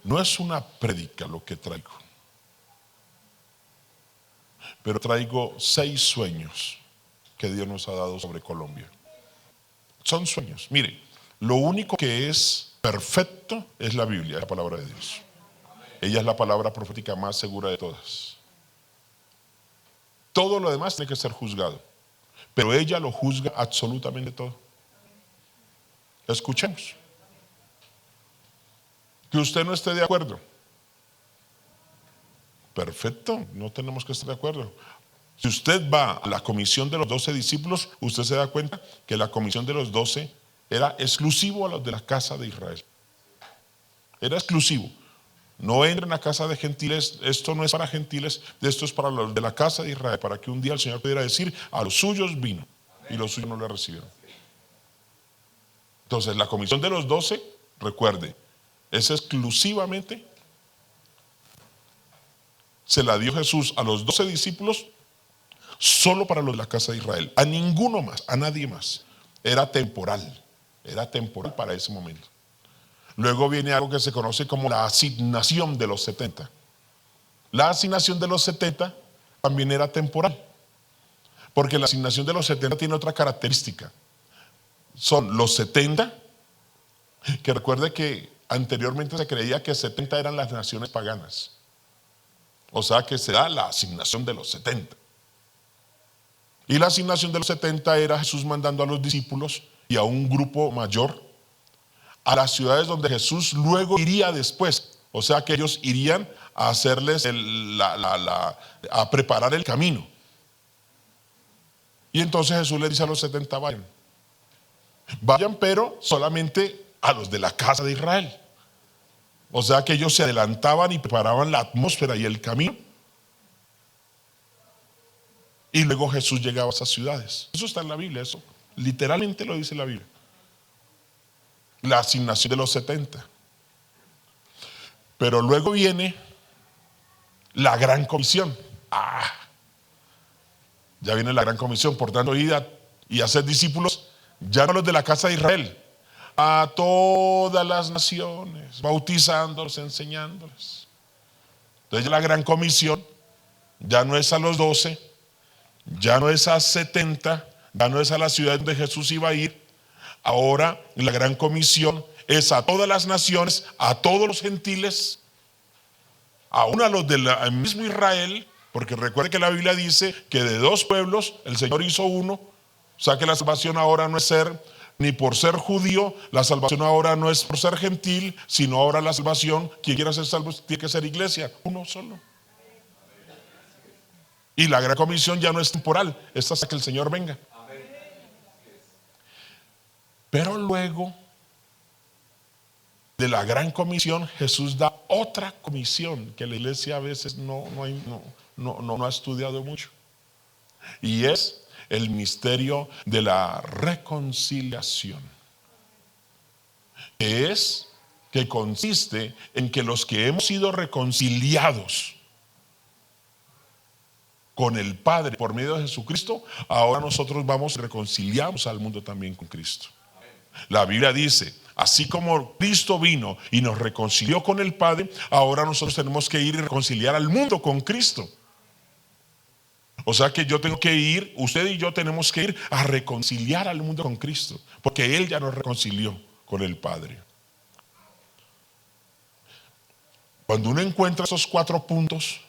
No es una prédica lo que traigo, pero traigo 6 sueños que Dios nos ha dado sobre Colombia. Son sueños. Mire, lo único que es perfecto es la Biblia, la palabra de Dios. Ella es la palabra profética más segura de todas. Todo lo demás tiene que ser juzgado, pero ella lo juzga absolutamente todo. Escuchemos. Que usted no esté de acuerdo. Perfecto, no tenemos que estar de acuerdo. Si usted va a la comisión de los 12 discípulos, usted se da cuenta que la comisión de los 12 era exclusivo a los de la casa de Israel. Era exclusivo. No entren a casa de gentiles, esto no es para gentiles, esto es para los de la casa de Israel, para que un día el Señor pudiera decir, a los suyos vino, y los suyos no le recibieron. Entonces la comisión de los 12, recuerde, es exclusivamente, se la dio Jesús a los 12 discípulos, solo para los de la casa de Israel, a ninguno más, a nadie más. Era temporal para ese momento. Luego viene algo que se conoce como la asignación de los 70. La asignación de los 70 también era temporal, porque la asignación de los 70 tiene otra característica. Son los 70, que recuerde que anteriormente se creía que 70 eran las naciones paganas. O sea que se da la asignación de los 70. Y la asignación de los 70 era Jesús mandando a los discípulos y a un grupo mayor a las ciudades donde Jesús luego iría después. O sea que ellos irían a hacerles a preparar el camino. Y entonces Jesús le dice a los 70, vayan. Vayan, pero solamente a los de la casa de Israel. O sea que ellos se adelantaban y preparaban la atmósfera y el camino. Y luego Jesús llegaba a esas ciudades. Eso está en la Biblia, eso literalmente lo dice la Biblia. La asignación de los 70. Pero luego viene la gran comisión. Ya viene la gran comisión, por tanto, ir y hacer discípulos, ya no los de la casa de Israel, a todas las naciones, bautizándolos, enseñándoles. Entonces la gran comisión ya no es a los 12, ya no es a 70, ya no es a la ciudad donde Jesús iba a ir. Ahora la gran comisión es a todas las naciones, a todos los gentiles, aún a los del mismo Israel, porque recuerde que la Biblia dice que de 2 pueblos el Señor hizo uno. O sea que la salvación ahora no es ni por ser judío, la salvación ahora no es por ser gentil, sino ahora la salvación, quien quiera ser salvo tiene que ser iglesia, uno solo. Y la gran comisión ya no es temporal, es hasta que el Señor venga. Pero luego de la gran comisión, Jesús da otra comisión que la iglesia a veces no ha estudiado mucho. Y es el misterio de la reconciliación. Que consiste en que los que hemos sido reconciliados con el Padre por medio de Jesucristo, ahora nosotros vamos y reconciliamos al mundo también con Cristo. La Biblia dice, así como Cristo vino y nos reconcilió con el Padre, ahora nosotros tenemos que ir y reconciliar al mundo con Cristo. O sea que yo tengo que ir, usted y yo tenemos que ir a reconciliar al mundo con Cristo, porque Él ya nos reconcilió con el Padre. Cuando uno encuentra esos 4 puntos,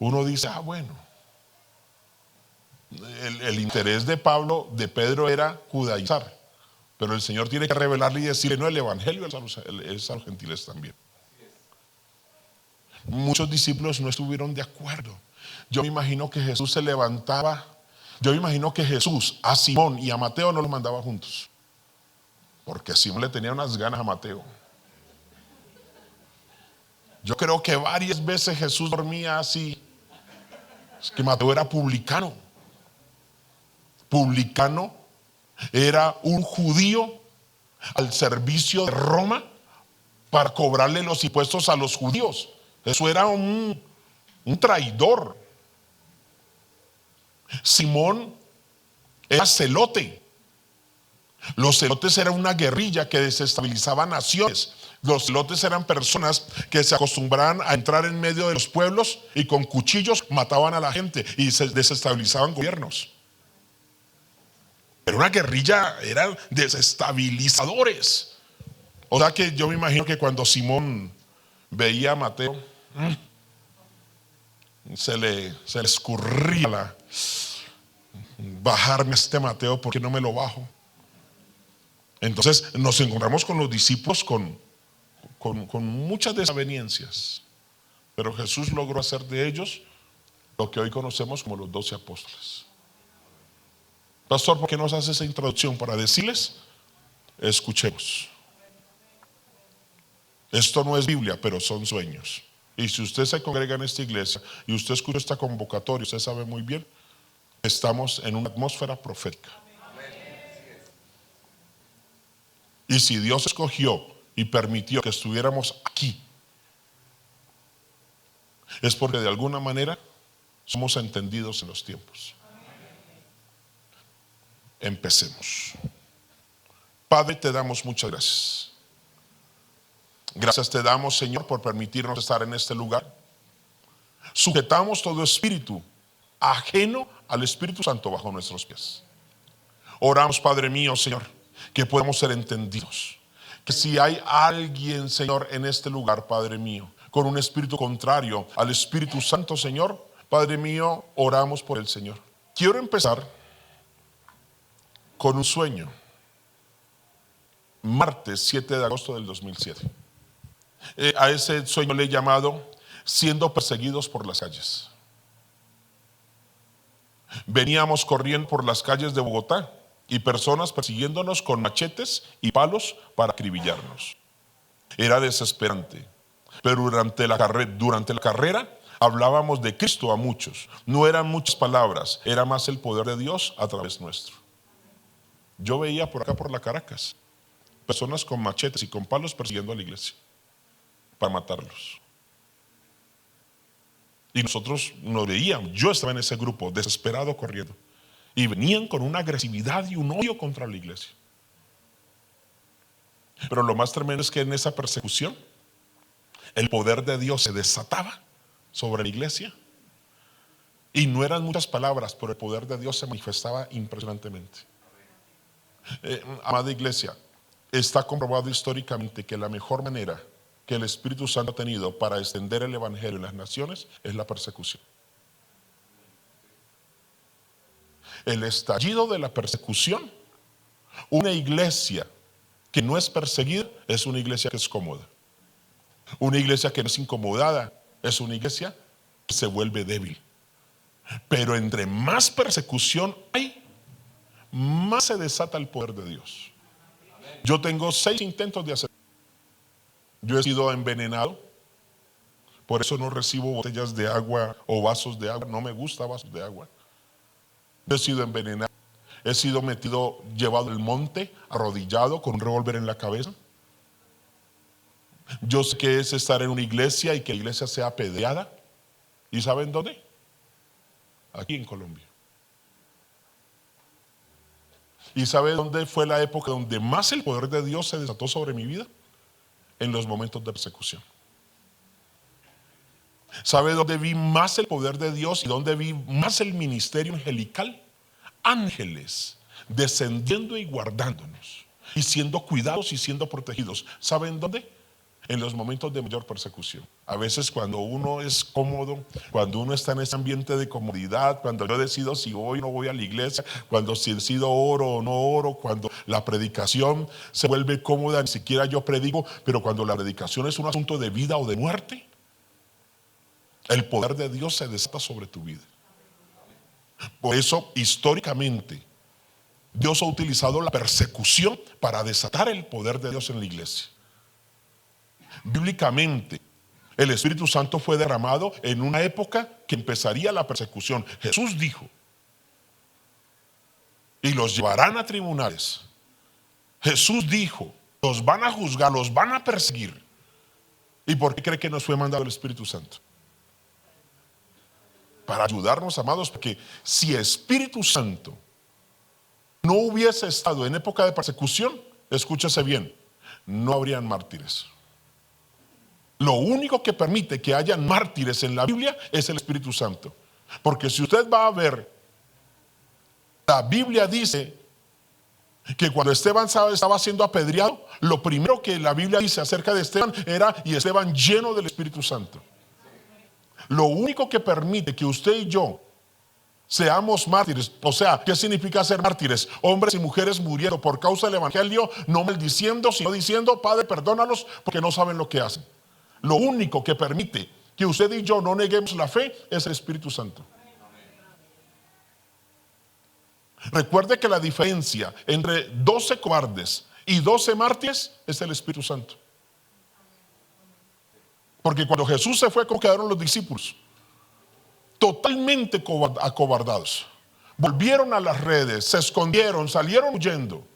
uno dice, bueno, el interés de Pedro era judaizar, pero el Señor tiene que revelarle y decirle, no, el evangelio es a los gentiles también. Muchos discípulos no estuvieron de acuerdo. Yo me imagino que Jesús se levantaba, yo me imagino que Jesús a Simón y a Mateo no los mandaba juntos, porque Simón le tenía unas ganas a Mateo. Yo creo que varias veces Jesús dormía así. Es que Mateo era publicano. Publicano era un judío al servicio de Roma para cobrarle los impuestos a los judíos. Eso era un traidor. Simón era celote. Los celotes eran una guerrilla que desestabilizaba naciones. Los zelotes eran personas que se acostumbraban a entrar en medio de los pueblos y con cuchillos mataban a la gente y se desestabilizaban gobiernos. Era una guerrilla, eran desestabilizadores. O sea que yo me imagino que cuando Simón veía a Mateo, se le escurría bajarme a este Mateo, ¿por qué no me lo bajo? Entonces nos encontramos con los discípulos con muchas desavenencias, pero Jesús logró hacer de ellos lo que hoy conocemos como los 12 apóstoles. Pastor, ¿por qué nos hace esa introducción? Para decirles, escuchemos. Esto no es Biblia, pero son sueños. Y si usted se congrega en esta iglesia y usted escucha esta convocatoria, usted sabe muy bien, estamos en una atmósfera profética. Y si Dios escogió y permitió que estuviéramos aquí, es porque de alguna manera somos entendidos en los tiempos. Empecemos. Padre, te damos muchas gracias. Gracias te damos, Señor, por permitirnos estar en este lugar. Sujetamos todo espíritu ajeno al Espíritu Santo bajo nuestros pies. Oramos, Padre mío, Señor, que podamos ser entendidos. Que si hay alguien, Señor, en este lugar, Padre mío, con un espíritu contrario al Espíritu Santo, Señor, Padre mío, oramos por el Señor. Quiero empezar con un sueño. Martes 7 de agosto del 2007. A ese sueño le he llamado siendo perseguidos por las calles. Veníamos corriendo por las calles de Bogotá y personas persiguiéndonos con machetes y palos para acribillarnos. Era desesperante, pero durante la carrera hablábamos de Cristo a muchos. No eran muchas palabras, era más el poder de Dios a través nuestro. Yo veía por acá por la Caracas personas con machetes y con palos persiguiendo a la iglesia para matarlos. Y nosotros nos veíamos, yo estaba en ese grupo desesperado corriendo, y venían con una agresividad y un odio contra la iglesia. Pero lo más tremendo es que en esa persecución el poder de Dios se desataba sobre la iglesia, y no eran muchas palabras, pero el poder de Dios se manifestaba impresionantemente. Amada iglesia, está comprobado históricamente que la mejor manera que el Espíritu Santo ha tenido para extender el Evangelio en las naciones es la persecución. El estallido de la persecución, una iglesia que no es perseguida es una iglesia que es cómoda. Una iglesia que no es incomodada es una iglesia que se vuelve débil. Pero entre más persecución hay, más se desata el poder de Dios. Yo tengo 6 intentos de hacer. Yo he sido envenenado, por eso no recibo botellas de agua o vasos de agua, no me gusta vasos de agua. Yo he sido envenenado, he sido llevado al monte, arrodillado con un revólver en la cabeza. Yo sé que es estar en una iglesia y que la iglesia sea apedreada. ¿Y saben dónde? Aquí en Colombia. ¿Y sabe dónde fue la época donde más el poder de Dios se desató sobre mi vida? En los momentos de persecución. ¿Sabe dónde vi más el poder de Dios y dónde vi más el ministerio angelical? Ángeles descendiendo y guardándonos y siendo cuidados y siendo protegidos. ¿Saben dónde? En los momentos de mayor persecución. A veces cuando uno es cómodo, cuando uno está en ese ambiente de comodidad, cuando yo decido si voy o no voy a la iglesia, cuando si decido oro o no oro, cuando la predicación se vuelve cómoda, ni siquiera yo predico, pero cuando la predicación es un asunto de vida o de muerte, el poder de Dios se desata sobre tu vida. Por eso, históricamente, Dios ha utilizado la persecución para desatar el poder de Dios en la iglesia. Bíblicamente, el Espíritu Santo fue derramado en una época que empezaría la persecución. Jesús dijo, y los llevarán a tribunales. Jesús dijo, los van a juzgar, los van a perseguir. ¿Y por qué cree que nos fue mandado el Espíritu Santo? Para ayudarnos, amados, porque si Espíritu Santo no hubiese estado en época de persecución, escúchese bien, no habrían mártires. Lo único que permite que haya mártires en la Biblia es el Espíritu Santo. Porque si usted va a ver, la Biblia dice que cuando Esteban estaba siendo apedreado, lo primero que la Biblia dice acerca de Esteban era: y Esteban lleno del Espíritu Santo. Lo único que permite que usted y yo seamos mártires, o sea, ¿qué significa ser mártires? Hombres y mujeres muriendo por causa del Evangelio, no maldiciendo, sino diciendo: Padre, perdónalos porque no saben lo que hacen. Lo único que permite que usted y yo no neguemos la fe es el Espíritu Santo. Recuerde que la diferencia entre 12 cobardes y 12 mártires es el Espíritu Santo. Porque cuando Jesús se fue, ¿cómo quedaron los discípulos? Totalmente acobardados. Volvieron a las redes, se escondieron, salieron huyendo.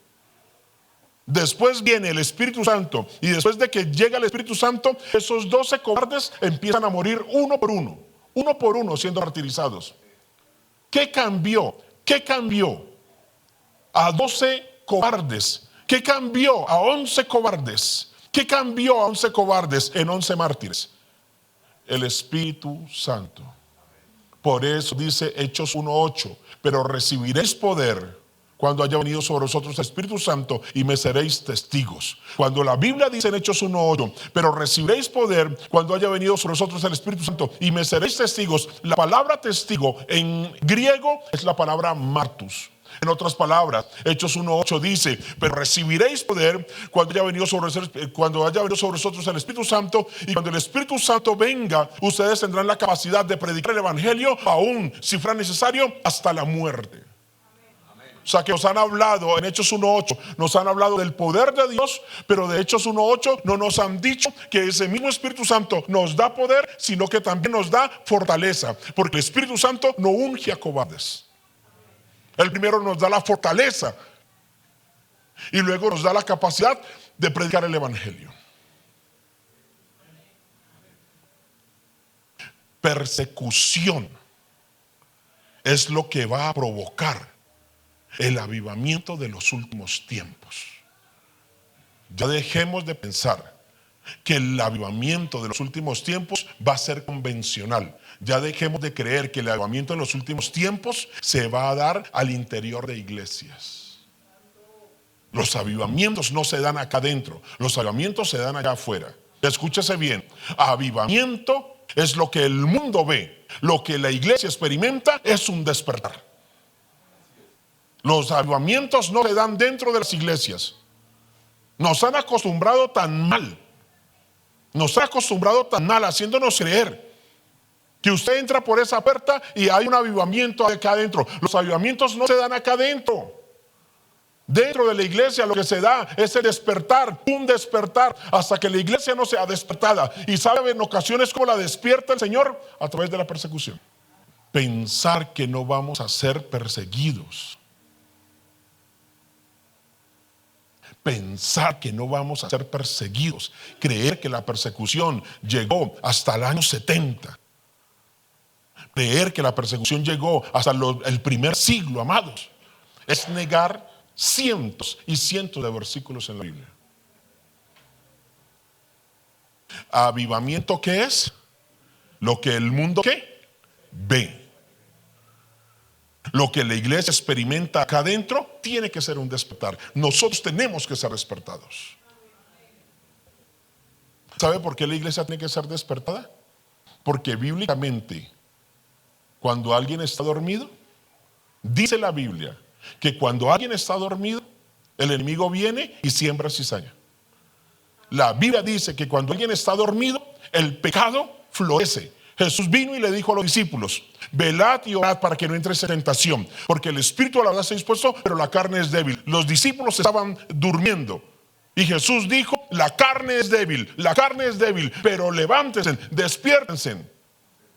Después viene el Espíritu Santo, y después de que llega el Espíritu Santo, esos 12 cobardes empiezan a morir uno por uno siendo martirizados. ¿Qué cambió? ¿Qué cambió a 12 cobardes? ¿Qué cambió a 11 cobardes? ¿Qué cambió a 11 cobardes en 11 mártires? El Espíritu Santo. Por eso dice Hechos 1:8: pero recibiréis poder cuando haya venido sobre vosotros el Espíritu Santo, y me seréis testigos. Cuando la Biblia dice en Hechos 1:8: pero recibiréis poder cuando haya venido sobre vosotros el Espíritu Santo, y me seréis testigos, la palabra testigo en griego es la palabra martus. En otras palabras, Hechos 1:8 dice: pero recibiréis poder cuando haya venido sobre vosotros el Espíritu Santo, y cuando el Espíritu Santo venga, ustedes tendrán la capacidad de predicar el Evangelio, aún si fuera necesario, hasta la muerte. O sea que nos han hablado en Hechos 1:8, nos han hablado del poder de Dios, pero de Hechos 1:8 no nos han dicho que ese mismo Espíritu Santo nos da poder, sino que también nos da fortaleza, porque el Espíritu Santo no unge a cobardes. El primero nos da la fortaleza y luego nos da la capacidad de predicar el Evangelio. Persecución es lo que va a provocar el avivamiento de los últimos tiempos. Ya dejemos de pensar que el avivamiento de los últimos tiempos va a ser convencional. Ya dejemos de creer que el avivamiento en los últimos tiempos se va a dar al interior de iglesias. Los avivamientos no se dan acá adentro, los avivamientos se dan allá afuera. Escúchese bien: avivamiento es lo que el mundo ve, lo que la iglesia experimenta es un despertar. Los avivamientos no se dan dentro de las iglesias. Nos han acostumbrado tan mal, haciéndonos creer que usted entra por esa puerta y hay un avivamiento acá adentro. Los avivamientos no se dan acá adentro. Dentro de la iglesia lo que se da es el despertar, un despertar, hasta que la iglesia no sea despertada. Y sabe en ocasiones cómo la despierta el Señor: a través de la persecución. Pensar que no vamos a ser perseguidos. Pensar que no vamos a ser perseguidos. Creer que la persecución llegó hasta el año 70. Creer que la persecución llegó hasta el primer siglo, amados, es negar cientos y cientos de versículos en la Biblia. Avivamiento, ¿qué es? Lo que el mundo ¿qué? Ve. Lo que la iglesia experimenta acá adentro tiene que ser un despertar. Nosotros tenemos que ser despertados. ¿Sabe por qué la iglesia tiene que ser despertada? Porque bíblicamente, cuando alguien está dormido, dice la Biblia que cuando alguien está dormido, el enemigo viene y siembra cizaña. La Biblia dice que cuando alguien está dormido, el pecado florece. Jesús vino y le dijo a los discípulos: velad y orad para que no entréis en tentación, porque el espíritu a la verdad está dispuesto, pero la carne es débil. Los discípulos estaban durmiendo y Jesús dijo: la carne es débil, pero levántense, despiértense.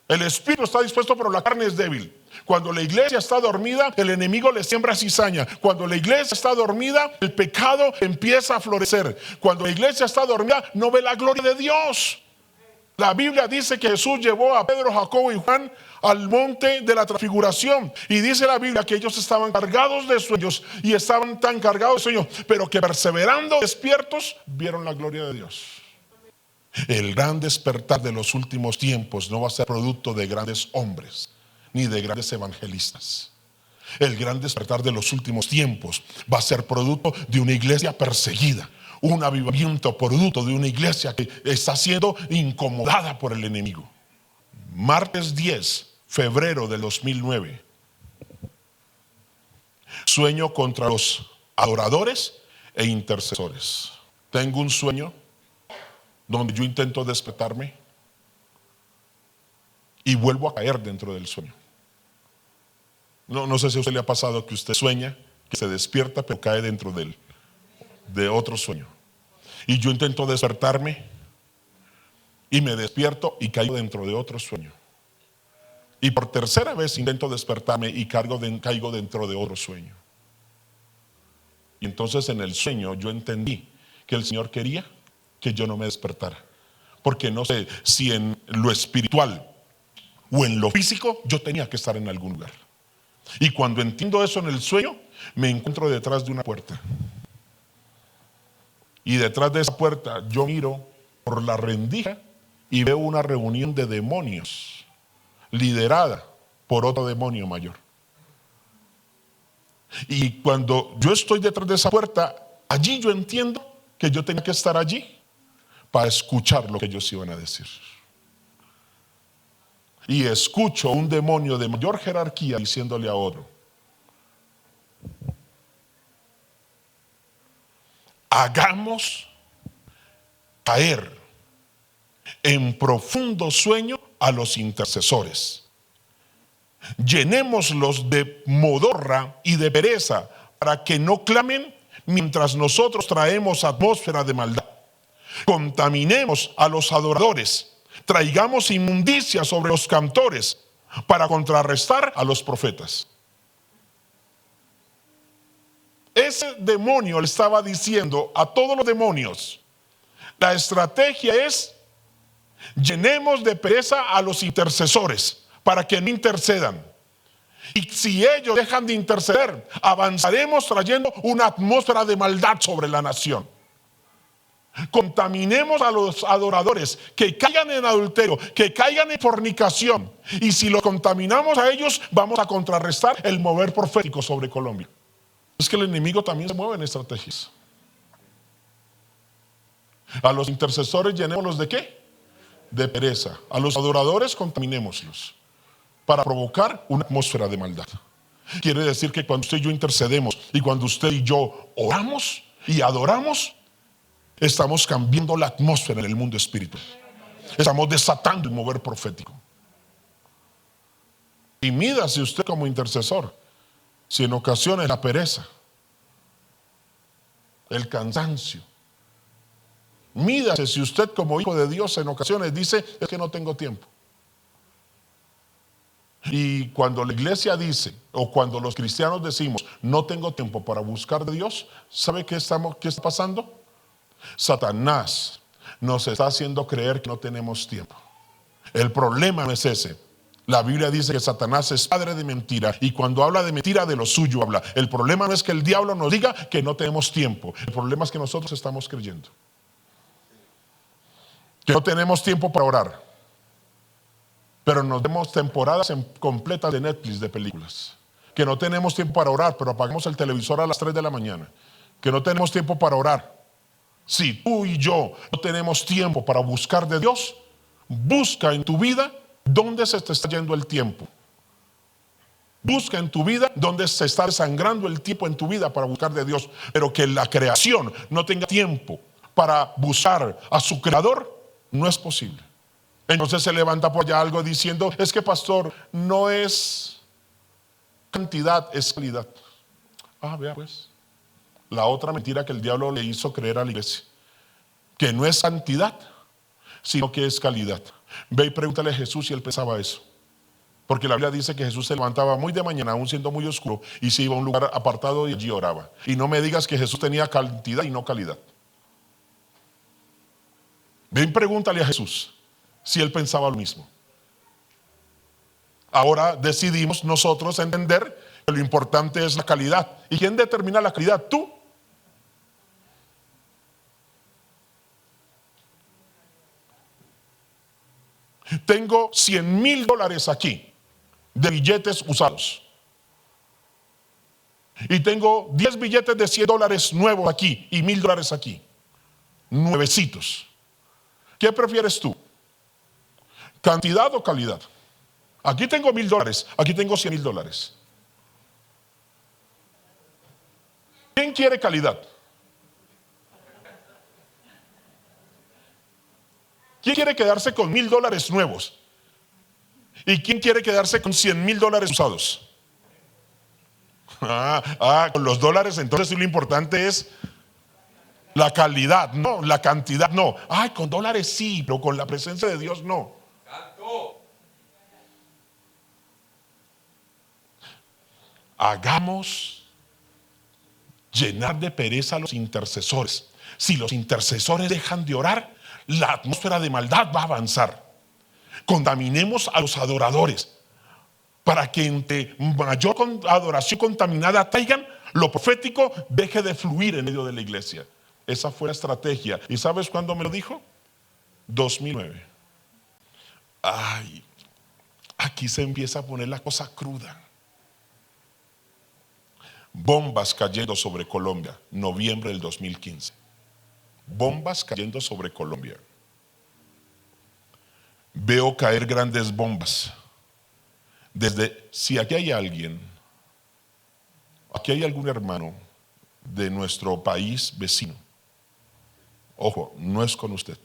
El espíritu está dispuesto, pero la carne es débil. Cuando la iglesia está dormida, el enemigo le siembra cizaña. Cuando la iglesia está dormida, el pecado empieza a florecer. Cuando la iglesia está dormida, no ve la gloria de Dios. La Biblia dice que Jesús llevó a Pedro, Jacobo y Juan al monte de la transfiguración, y dice la Biblia que ellos estaban cargados de sueños, y estaban tan cargados de sueños, pero que perseverando despiertos vieron la gloria de Dios. El gran despertar de los últimos tiempos no va a ser producto de grandes hombres, ni de grandes evangelistas. El gran despertar de los últimos tiempos va a ser producto de una iglesia perseguida, un avivamiento producto de una iglesia que está siendo incomodada por el enemigo. Martes 10, febrero del 2009. Sueño contra los adoradores e intercesores. Tengo un sueño donde yo intento despertarme y vuelvo a caer dentro del sueño. No sé si a usted le ha pasado que usted sueña, que se despierta pero cae dentro de otro sueño. Y yo intento despertarme y me despierto y caigo dentro de otro sueño. Y por tercera vez intento despertarme y caigo dentro de otro sueño. Y entonces en el sueño yo entendí que el Señor quería que yo no me despertara. Porque no sé si en lo espiritual o en lo físico yo tenía que estar en algún lugar. Y cuando entiendo eso en el sueño, me encuentro detrás de una puerta. Y detrás de esa puerta yo miro por la rendija y veo una reunión de demonios liderada por otro demonio mayor. Y cuando yo estoy detrás de esa puerta, allí yo entiendo que yo tenía que estar allí para escuchar lo que ellos iban a decir. Y escucho un demonio de mayor jerarquía diciéndole a otro: hagamos caer en profundo sueño a los intercesores. Llenémoslos de modorra y de pereza para que no clamen mientras nosotros traemos atmósfera de maldad. Contaminemos a los adoradores, traigamos inmundicia sobre los cantores para contrarrestar a los profetas. Ese demonio le estaba diciendo a todos los demonios: la estrategia es llenemos de pereza a los intercesores para que no intercedan. Y si ellos dejan de interceder, avanzaremos trayendo una atmósfera de maldad sobre la nación. Contaminemos a los adoradores, que caigan en adulterio, que caigan en fornicación. Y si los contaminamos a ellos, vamos a contrarrestar el mover profético sobre Colombia. Es que el enemigo también se mueve en estrategias. A los intercesores llenémoslos ¿de qué? De pereza. A los adoradores contaminémoslos para provocar una atmósfera de maldad. Quiere decir que cuando usted y yo intercedemos y cuando usted y yo oramos y adoramos, estamos cambiando la atmósfera en el mundo espiritual. Estamos desatando el mover profético. Y mídase usted como intercesor si en ocasiones la pereza, el cansancio. Mídase si usted como hijo de Dios en ocasiones dice: es que no tengo tiempo. Y cuando la iglesia dice, o cuando los cristianos decimos no tengo tiempo para buscar de Dios, ¿sabe qué está pasando? Satanás nos está haciendo creer que no tenemos tiempo. El problema no es ese. La Biblia dice que Satanás es padre de mentira, y cuando habla de mentira, de lo suyo habla. El problema no es que el diablo nos diga que no tenemos tiempo. El problema es que nosotros estamos creyendo que no tenemos tiempo para orar, pero nos vemos temporadas completas de Netflix, de películas. Que no tenemos tiempo para orar, pero apagamos el televisor a las 3 de la mañana. Que no tenemos tiempo para orar. Si tú y yo no tenemos tiempo para buscar de Dios, busca en tu vida dónde se te está yendo el tiempo. Busca en tu vida dónde se está desangrando el tiempo en tu vida para buscar de Dios. Pero que la creación no tenga tiempo para buscar a su creador, no es posible. Entonces se levanta por allá algo diciendo: es que pastor, no es cantidad, es calidad. Vea pues, la otra mentira que el diablo le hizo creer a la iglesia, que no es cantidad, sino que es calidad. Ve y pregúntale a Jesús si él pensaba eso. Porque la Biblia dice que Jesús se levantaba muy de mañana, aún siendo muy oscuro, y se iba a un lugar apartado y allí oraba. Y no me digas que Jesús tenía cantidad y no calidad. Ven, pregúntale a Jesús si él pensaba lo mismo. Ahora decidimos nosotros entender que lo importante es la calidad. ¿Y quién determina la calidad? Tú. Tengo $100,000 aquí de billetes usados. Y tengo 10 billetes de $100 nuevos aquí y $1,000 aquí. Nuevecitos. ¿Qué prefieres tú? ¿Cantidad o calidad? Aquí tengo $1,000, aquí tengo $100,000. ¿Quién quiere calidad? ¿Quién quiere quedarse con $1,000 nuevos? ¿Y quién quiere quedarse con $100,000 usados? Con los dólares entonces sí lo importante es la calidad, no, la cantidad no. Ay, con dólares sí, pero con la presencia de Dios no. Hagamos llenar de pereza a los intercesores. Si los intercesores dejan de orar, la atmósfera de maldad va a avanzar. Contaminemos a los adoradores para que entre mayor adoración contaminada traigan, lo profético deje de fluir en medio de la iglesia. Esa fue la estrategia. ¿Y sabes cuándo me lo dijo? 2009. Ay, aquí se empieza a poner la cosa cruda. Bombas cayendo sobre Colombia, noviembre del 2015. Bombas cayendo sobre Colombia. Veo caer grandes bombas. Si aquí hay alguien, aquí hay algún hermano de nuestro país vecino, ojo, no es con usted,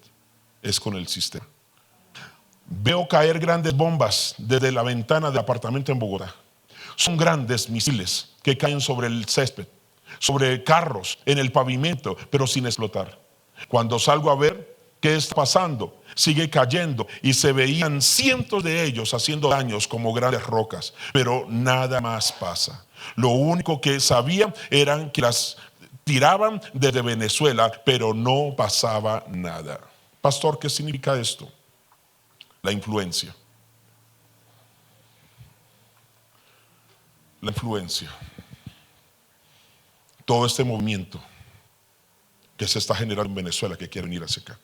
es con el sistema. Veo caer grandes bombas desde la ventana del apartamento en Bogotá. Son grandes misiles que caen sobre el césped, sobre carros, en el pavimento, pero sin explotar. Cuando salgo a ver qué está pasando, sigue cayendo y se veían cientos de ellos haciendo daños como grandes rocas, pero nada más pasa. Lo único que sabían eran que las tiraban desde Venezuela, pero no pasaba nada. Pastor, ¿qué significa esto? La influencia. La influencia. Todo este movimiento que se está generando en Venezuela, que quiere venir hacia acá.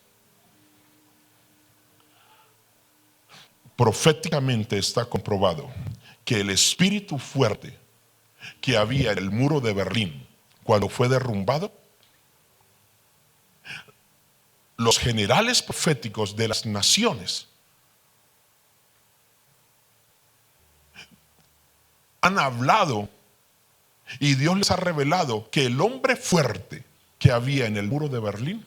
Proféticamente está comprobado que el espíritu fuerte que había en el muro de Berlín cuando fue derrumbado, los generales proféticos de las naciones han hablado y Dios les ha revelado que el hombre fuerte que había en el muro de Berlín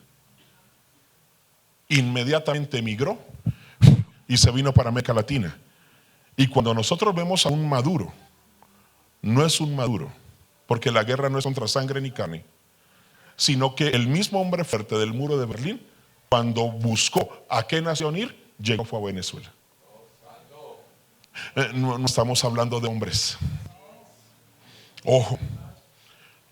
inmediatamente emigró y se vino para América Latina. Y cuando nosotros vemos a un Maduro, no es un Maduro, porque la guerra no es contra sangre ni carne, sino que el mismo hombre fuerte del muro de Berlín, cuando buscó a qué nación ir, llegó fue a Venezuela. No estamos hablando de hombres. Ojo,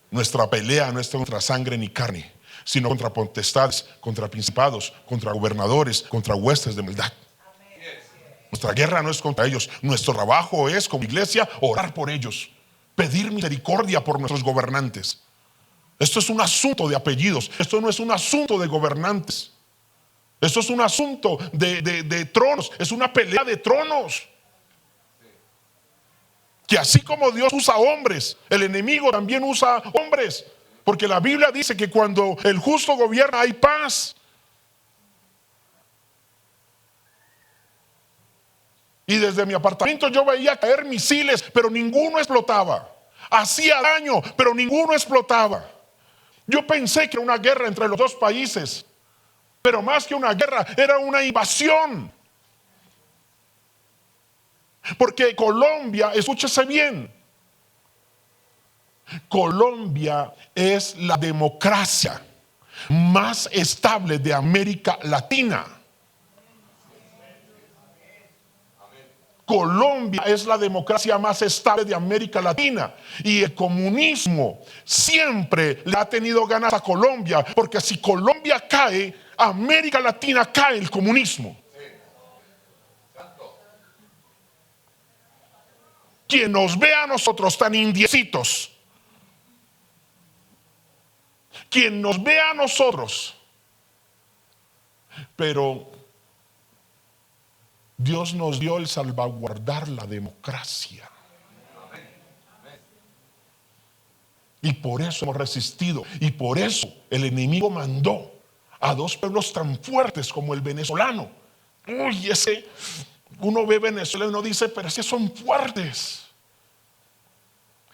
nuestra pelea no es contra sangre ni carne, sino contra potestades, contra principados, contra gobernadores, contra huestes de maldad. Nuestra guerra no es contra ellos. Nuestro trabajo es, como iglesia, orar por ellos, pedir misericordia por nuestros gobernantes. Esto es un asunto de apellidos. Esto no es un asunto de gobernantes. Esto es un asunto de tronos. Es una pelea de tronos. Que así como Dios usa hombres, el enemigo también usa hombres. Porque la Biblia dice que cuando el justo gobierna hay paz. Y desde mi apartamento yo veía caer misiles, pero ninguno explotaba. Hacía daño, pero ninguno explotaba. Yo pensé que era una guerra entre los dos países, pero más que una guerra, era una invasión. Porque Colombia, escúchese bien, Colombia es la democracia más estable de América Latina. Colombia es la democracia más estable de América Latina y el comunismo siempre le ha tenido ganas a Colombia, porque si Colombia cae, América Latina cae el comunismo. Quien nos ve a nosotros tan indiecitos, quien nos ve a nosotros, pero Dios nos dio el salvaguardar la democracia. Y por eso hemos resistido. Y por eso el enemigo mandó a dos pueblos tan fuertes como el venezolano. Uy, ese, uno ve Venezuela y uno dice, pero esos son fuertes.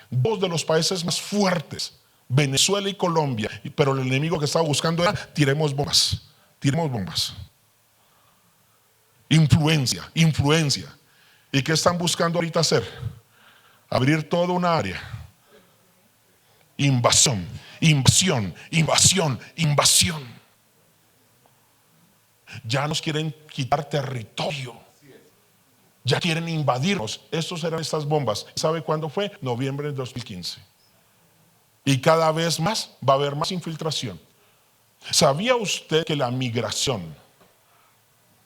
Dos de los países más fuertes, Venezuela y Colombia. Pero el enemigo que estaba buscando era, tiremos bombas. Tiremos bombas. Influencia, influencia. ¿Y qué están buscando ahorita hacer? Abrir toda una área. Invasión, invasión, invasión, invasión. Ya nos quieren quitar territorio. Ya quieren invadirnos. Estos eran estas bombas. ¿Sabe cuándo fue? Noviembre de 2015. Y cada vez más va a haber más infiltración. ¿Sabía usted que la migración,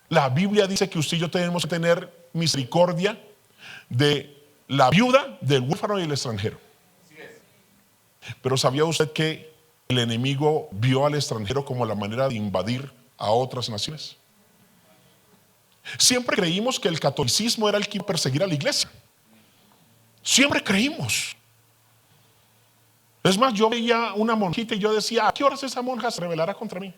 la Biblia dice que usted y yo tenemos que tener misericordia de la viuda, del huérfano y el extranjero? Pero ¿sabía usted que el enemigo vio al extranjero como la manera de invadir a otras naciones? Siempre creímos que el catolicismo era el que iba a perseguir a la iglesia. Siempre creímos. Es más, yo veía una monjita y yo decía, ¿a qué horas esa monja se rebelará contra mí?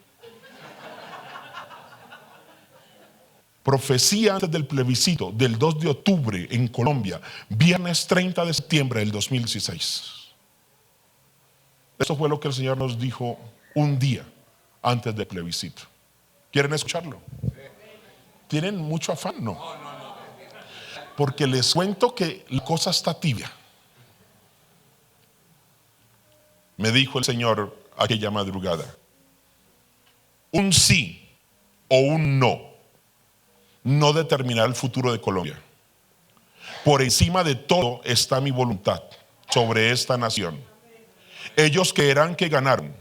Profecía antes del plebiscito del 2 de octubre en Colombia, viernes 30 de septiembre del 2016. Eso fue lo que el Señor nos dijo un día antes del plebiscito. ¿Quieren escucharlo? ¿Tienen mucho afán? No. Porque les cuento que la cosa está tibia. Me dijo el Señor aquella madrugada: un sí o un no determinará el futuro de Colombia. Por encima de todo está mi voluntad sobre esta nación. Ellos creerán que ganaron,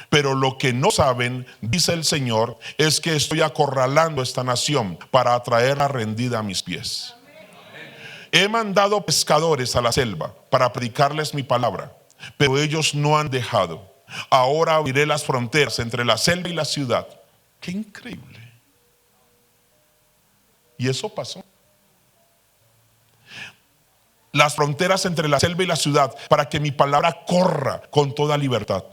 pero lo que no saben, dice el Señor, es que estoy acorralando esta nación para atraerla rendida a mis pies. He mandado pescadores a la selva para predicarles mi palabra, pero ellos no han dejado. Ahora abriré las fronteras entre la selva y la ciudad. ¡Qué increíble! Y eso pasó. Las fronteras entre la selva y la ciudad, para que mi palabra corra con toda libertad.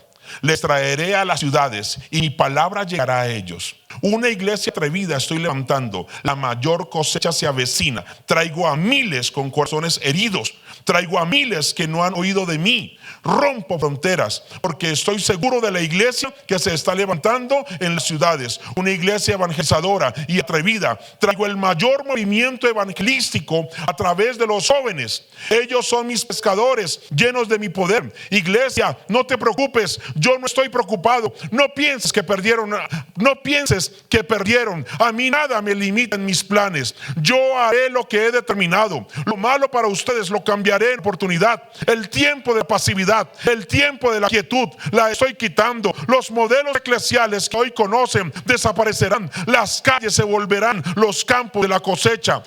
Les traeré a las ciudades y mi palabra llegará a ellos. Una iglesia atrevida estoy levantando. La mayor cosecha se avecina. Traigo a miles con corazones heridos. Traigo a miles que no han oído de mí. Rompo fronteras, porque estoy seguro de la iglesia que se está levantando en las ciudades. Una iglesia evangelizadora y atrevida. Traigo el mayor movimiento evangelístico a través de los jóvenes. Ellos son mis pescadores, llenos de mi poder. Iglesia, no te preocupes, yo no estoy preocupado. No pienses que perdieron, no pienses que perdieron. A mí nada me limita en mis planes. Yo haré lo que he determinado. Lo malo para ustedes lo cambiaré en oportunidad. El tiempo de pasividad, el tiempo de la quietud, la estoy quitando. Los modelos eclesiales que hoy conocen desaparecerán. Las calles se volverán los campos de la cosecha.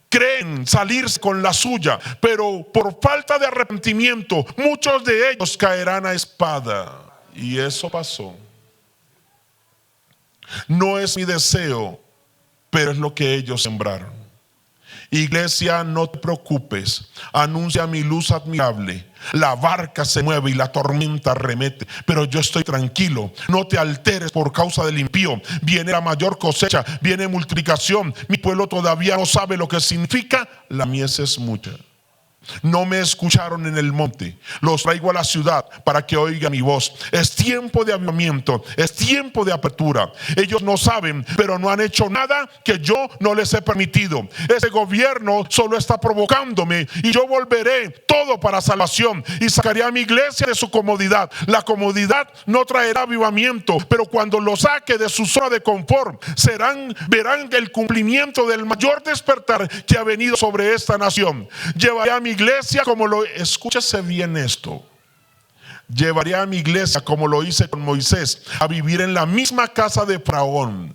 Creen salirse con la suya, pero por falta de arrepentimiento muchos de ellos caerán a espada. Y eso pasó. No es mi deseo, pero es lo que ellos sembraron. Iglesia, no te preocupes, anuncia mi luz admirable. La barca se mueve y la tormenta arremete, pero yo estoy tranquilo. No te alteres por causa del impío. Viene la mayor cosecha, viene multiplicación. Mi pueblo todavía no sabe lo que significa. La mies es mucha. No me escucharon en el monte, los traigo a la ciudad para que oigan mi voz. Es tiempo de avivamiento, es tiempo de apertura. Ellos no saben, pero no han hecho nada que yo no les he permitido. Ese gobierno solo está provocándome, y yo volveré todo para salvación y sacaré a mi iglesia de su comodidad. La comodidad no traerá avivamiento, pero cuando lo saque de su zona de confort, verán el cumplimiento del mayor despertar que ha venido sobre esta nación. Llevaré a mi iglesia escúchese bien esto. Llevaré a mi iglesia como lo hice con Moisés, a vivir en la misma casa de Faraón.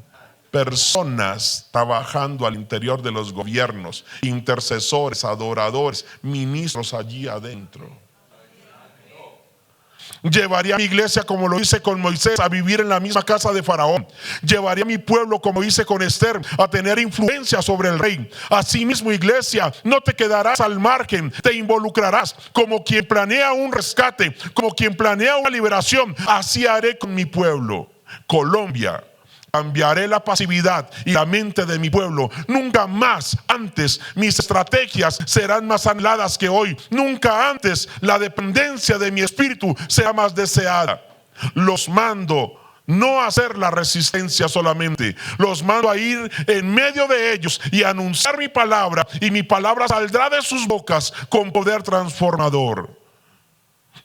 Personas trabajando al interior de los gobiernos, intercesores, adoradores, ministros allí adentro. Llevaré a mi iglesia como lo hice con Moisés a vivir en la misma casa de Faraón. Llevaré a mi pueblo como hice con Esther a tener influencia sobre el rey. Asimismo, iglesia, no te quedarás al margen, te involucrarás como quien planea un rescate, como quien planea una liberación. Así haré con mi pueblo. Colombia, cambiaré la pasividad y la mente de mi pueblo. Nunca más antes mis estrategias serán más anheladas que hoy. Nunca antes la dependencia de mi espíritu será más deseada. Los mando no a hacer la resistencia solamente. Los mando a ir en medio de ellos y a anunciar mi palabra. Y mi palabra saldrá de sus bocas con poder transformador.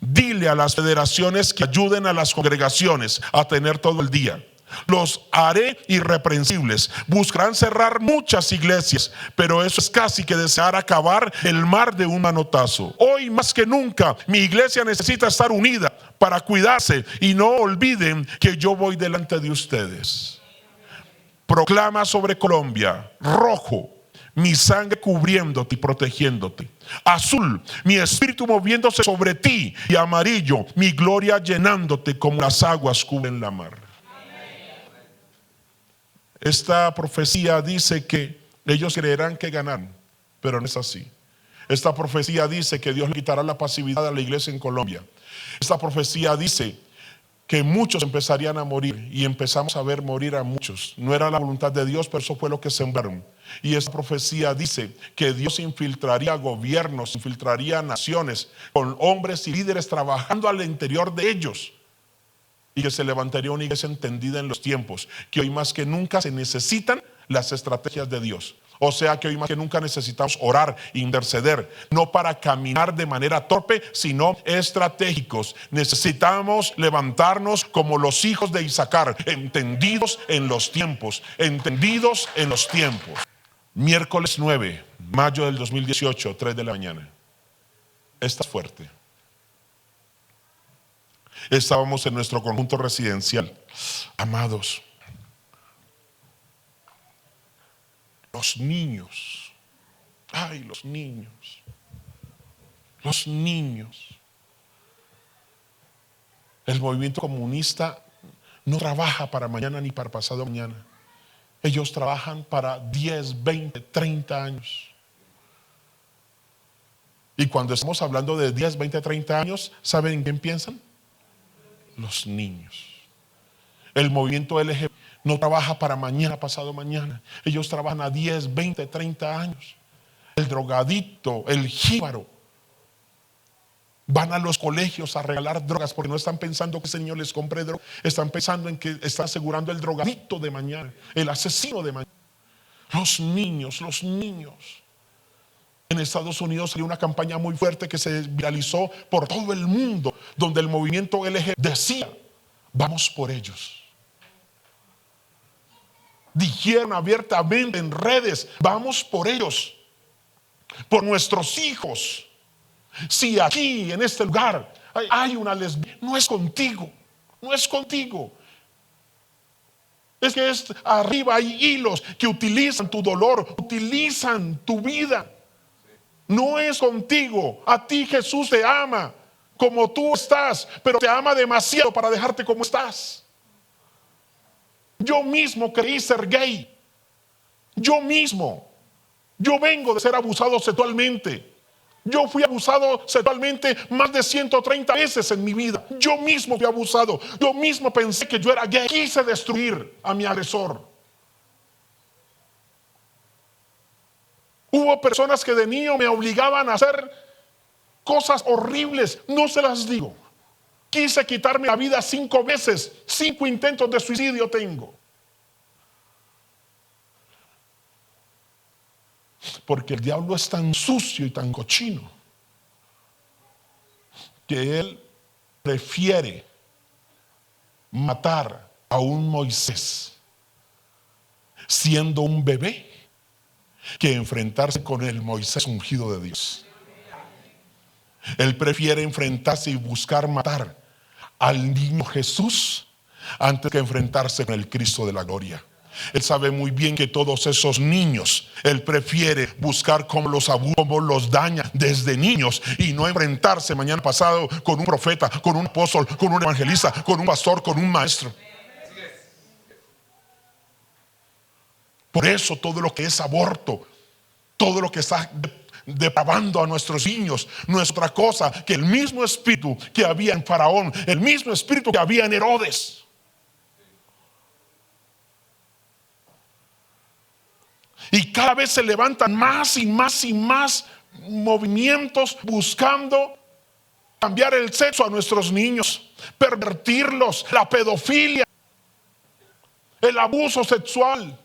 Dile a las federaciones que ayuden a las congregaciones a tener todo el día. Los haré irreprensibles. Buscarán cerrar muchas iglesias, pero eso es casi que desear acabar el mar de un manotazo. Hoy más que nunca mi iglesia necesita estar unida para cuidarse, y no olviden que yo voy delante de ustedes. Proclama sobre Colombia: rojo, mi sangre cubriéndote y protegiéndote; azul, mi espíritu moviéndose sobre ti; y amarillo, mi gloria llenándote como las aguas cubren la mar. Esta profecía dice que ellos creerán que ganaron, pero no es así. Esta profecía dice que Dios le quitará la pasividad a la iglesia en Colombia. Esta profecía dice que muchos empezarían a morir, y empezamos a ver morir a muchos. No era la voluntad de Dios, pero eso fue lo que sembraron. Y esta profecía dice que Dios infiltraría gobiernos, infiltraría naciones con hombres y líderes trabajando al interior de ellos. Y que se levantaría una iglesia entendida en los tiempos, que hoy más que nunca se necesitan las estrategias de Dios. O sea que hoy más que nunca necesitamos orar, interceder, no para caminar de manera torpe, sino estratégicos. Necesitamos levantarnos como los hijos de Isaacar, entendidos en los tiempos, entendidos en los tiempos. Miércoles 9 de mayo del 2018, 3 de la mañana. Está fuerte. Estábamos en nuestro conjunto residencial. Amados, los niños, ay, los niños, el movimiento comunista no trabaja para mañana ni para pasado mañana. Ellos trabajan para 10, 20, 30 años. Y cuando estamos hablando de 10, 20, 30 años, ¿saben en quién piensan? Los niños. El movimiento LGBT no trabaja para mañana, pasado mañana. Ellos trabajan a 10, 20, 30 años. El drogadicto, el jíbaro, van a los colegios a regalar drogas porque no están pensando que ese niño les compre droga. Están pensando en que está asegurando el drogadicto de mañana, el asesino de mañana. Los niños. En Estados Unidos salió una campaña muy fuerte que se viralizó por todo el mundo, donde el movimiento LGBT decía: vamos por ellos. Dijeron abiertamente en redes: vamos por ellos, por nuestros hijos. Si aquí en este lugar hay una lesbiana, no es contigo. Es que arriba hay hilos que utilizan tu dolor, utilizan tu vida. No es contigo. A ti Jesús te ama como tú estás, pero te ama demasiado para dejarte como estás. Yo mismo creí ser gay. Yo vengo de ser abusado sexualmente. Yo fui abusado sexualmente más de 130 veces en mi vida. Yo mismo fui abusado. Yo mismo pensé que yo era gay. Quise destruir a mi agresor. Hubo personas que de niño me obligaban a hacer cosas horribles. No se las digo. Quise quitarme la vida 5 veces. 5 intentos de suicidio tengo. Porque el diablo es tan sucio y tan cochino que él prefiere matar a un Moisés siendo un bebé que enfrentarse con el Moisés ungido de Dios. Él prefiere enfrentarse y buscar matar al niño Jesús antes que enfrentarse con el Cristo de la gloria. Él sabe muy bien que todos esos niños, Él prefiere buscar cómo los abusa, cómo los daña desde niños y no enfrentarse mañana pasado con un profeta, con un apóstol, con un evangelista, con un pastor, con un maestro. Por eso todo lo que es aborto, todo lo que está depravando a nuestros niños, no es otra cosa que el mismo espíritu que había en Faraón, el mismo espíritu que había en Herodes. Y cada vez se levantan más y más y más movimientos buscando cambiar el sexo a nuestros niños, pervertirlos, la pedofilia, el abuso sexual.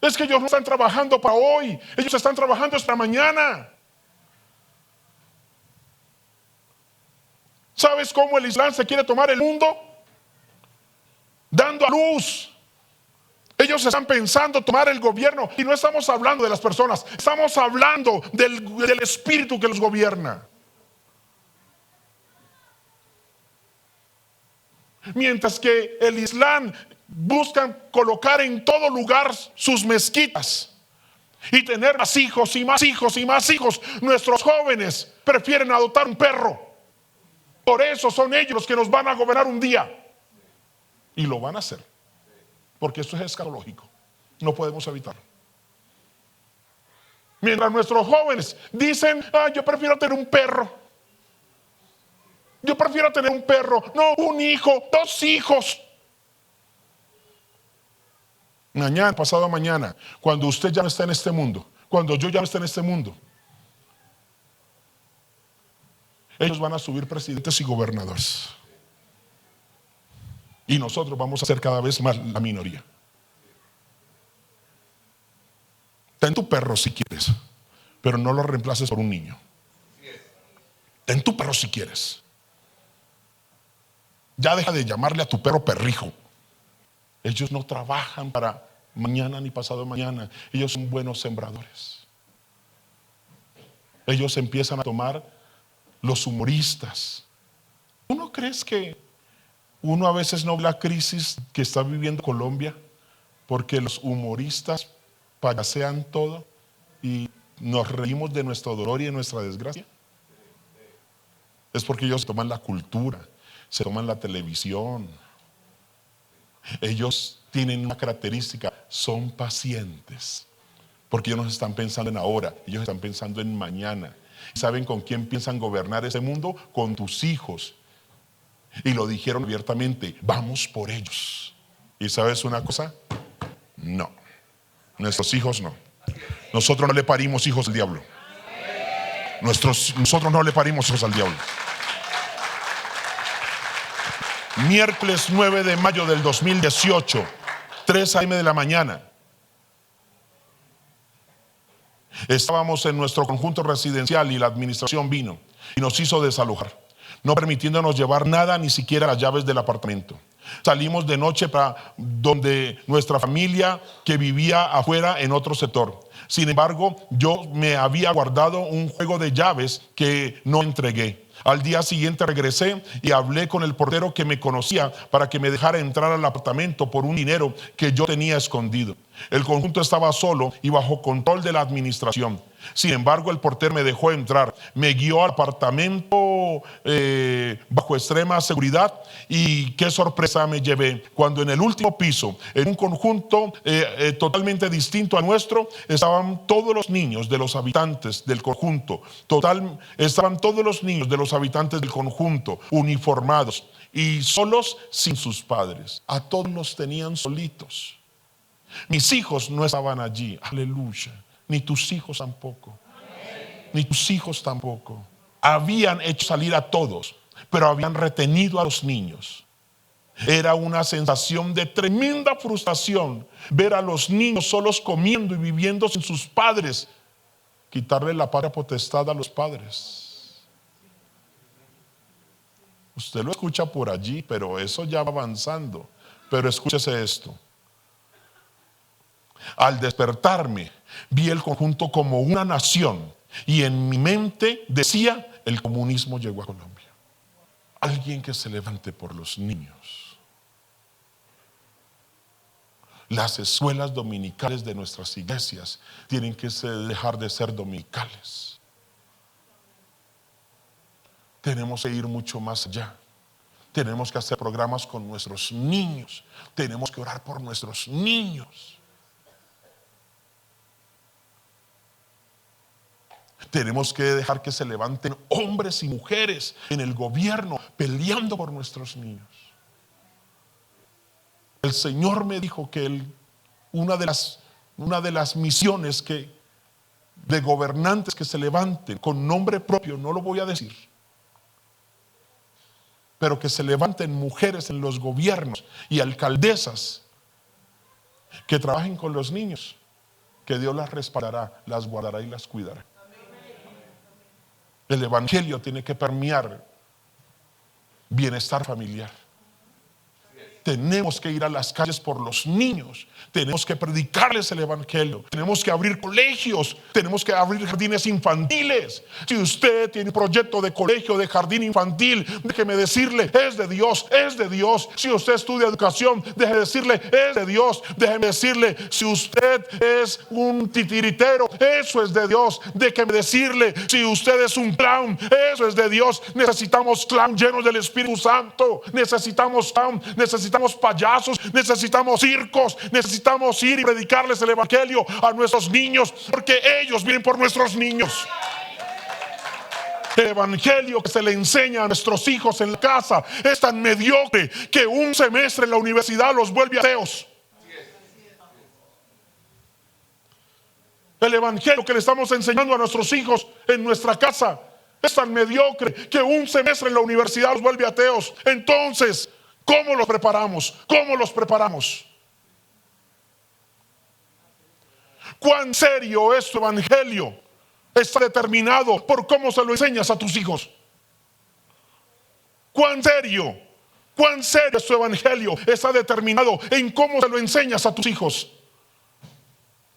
Es que ellos no están trabajando para hoy, ellos están trabajando hasta mañana. ¿Sabes cómo el Islam se quiere tomar el mundo? Dando a luz. Ellos están pensando tomar el gobierno y no estamos hablando de las personas, estamos hablando del espíritu que los gobierna. Mientras que el Islam buscan colocar en todo lugar sus mezquitas y tener más hijos y más hijos y más hijos, nuestros jóvenes prefieren adoptar un perro. Por eso son ellos los que nos van a gobernar un día. Y lo van a hacer. Porque esto es escatológico. No podemos evitarlo. Mientras nuestros jóvenes dicen, yo prefiero tener un perro. Yo prefiero tener un perro, no un hijo, 2 hijos. Mañana, pasado mañana, cuando usted ya no está en este mundo, cuando yo ya no esté en este mundo, ellos van a subir presidentes y gobernadores. Y nosotros vamos a ser cada vez más la minoría. Ten tu perro si quieres, pero no lo reemplaces por un niño. Ten tu perro si quieres. Ya deja de llamarle a tu perro perrijo. Ellos no trabajan para mañana ni pasado mañana. Ellos son buenos sembradores. Ellos empiezan a tomar los humoristas. ¿Tú no crees que uno a veces no ve la crisis que está viviendo Colombia? Porque los humoristas payasean todo y nos reímos de nuestro dolor y de nuestra desgracia. Es porque ellos toman la cultura, se toman la televisión. Ellos tienen una característica, son pacientes. Porque ellos no están pensando en ahora, ellos están pensando en mañana. ¿Saben con quién piensan gobernar ese mundo? Con tus hijos. Y lo dijeron abiertamente, vamos por ellos. ¿Y sabes una cosa? No, nuestros hijos no. Nosotros no le parimos hijos al diablo. Nosotros no le parimos hijos al diablo. Miércoles 9 de mayo del 2018, 3 a.m. de la mañana. Estábamos en nuestro conjunto residencial y la administración vino y nos hizo desalojar, no permitiéndonos llevar nada, ni siquiera las llaves del apartamento. Salimos de noche para donde nuestra familia que vivía afuera en otro sector. Sin embargo, yo me había guardado un juego de llaves que no entregué. Al día siguiente regresé y hablé con el portero que me conocía para que me dejara entrar al apartamento por un dinero que yo tenía escondido. El conjunto estaba solo y bajo control de la administración. Sin embargo, el portero me dejó entrar, me guió al apartamento bajo extrema seguridad, y qué sorpresa me llevé cuando en el último piso, en un conjunto totalmente distinto a nuestro, estaban todos los niños de los habitantes del conjunto, estaban todos los niños de los habitantes del conjunto uniformados y solos sin sus padres. A todos los tenían solitos. Mis hijos no estaban allí, aleluya. Ni tus hijos tampoco. Ni tus hijos tampoco. Habían hecho salir a todos, pero habían retenido a los niños. Era una sensación de tremenda frustración ver a los niños solos comiendo y viviendo sin sus padres. Quitarle la patria potestad a los padres. Usted lo escucha por allí, pero eso ya va avanzando. Pero escúchese esto. Al despertarme, vi el conjunto como una nación y en mi mente decía, el comunismo llegó a Colombia. Alguien que se levante por los niños. Las escuelas dominicales de nuestras iglesias tienen que dejar de ser dominicales. Tenemos que ir mucho más allá. Tenemos que hacer programas con nuestros niños. Tenemos que orar por nuestros niños. Tenemos que dejar que se levanten hombres y mujeres en el gobierno peleando por nuestros niños. El Señor me dijo que una de las misiones de gobernantes que se levanten con nombre propio, no lo voy a decir, pero que se levanten mujeres en los gobiernos y alcaldesas que trabajen con los niños, que Dios las respaldará, las guardará y las cuidará. El evangelio tiene que permear bienestar familiar. Tenemos que ir a las calles por los niños. Tenemos que predicarles el evangelio. Tenemos que abrir colegios. Tenemos que abrir jardines infantiles. Si usted tiene un proyecto de colegio, de jardín infantil, déjeme decirle, es de Dios, es de Dios. Si usted estudia educación, déjeme decirle, es de Dios. Déjeme decirle, si usted es un titiritero, eso es de Dios. Déjeme decirle, si usted es un clown, eso es de Dios. Necesitamos clown llenos del Espíritu Santo. Necesitamos clown, necesitamos payasos, necesitamos circos, necesitamos ir y predicarles el evangelio a nuestros niños, porque ellos vienen por nuestros niños. El evangelio que se le enseña a nuestros hijos en la casa es tan mediocre que un semestre en la universidad los vuelve ateos. El evangelio que le estamos enseñando a nuestros hijos en nuestra casa es tan mediocre que un semestre en la universidad los vuelve ateos. Entonces, ¿cómo los preparamos? ¿Cómo los preparamos? ¿Cuán serio es tu evangelio? Está determinado por cómo se lo enseñas a tus hijos. ¿Cuán serio es tu evangelio? Está determinado en cómo se lo enseñas a tus hijos.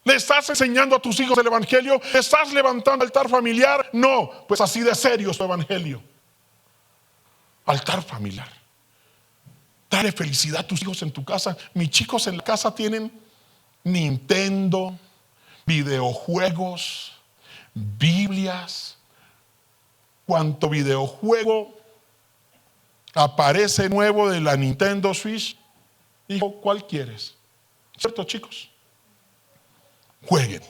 ¿Le estás enseñando a tus hijos el evangelio? ¿Estás levantando altar familiar? No, pues así de serio es tu evangelio. Altar familiar. Dale felicidad a tus hijos en tu casa. Mis chicos en la casa tienen Nintendo, videojuegos, Biblias. Cuanto videojuego aparece nuevo de la Nintendo Switch, hijo, ¿cuál quieres? ¿Cierto, chicos? Jueguen.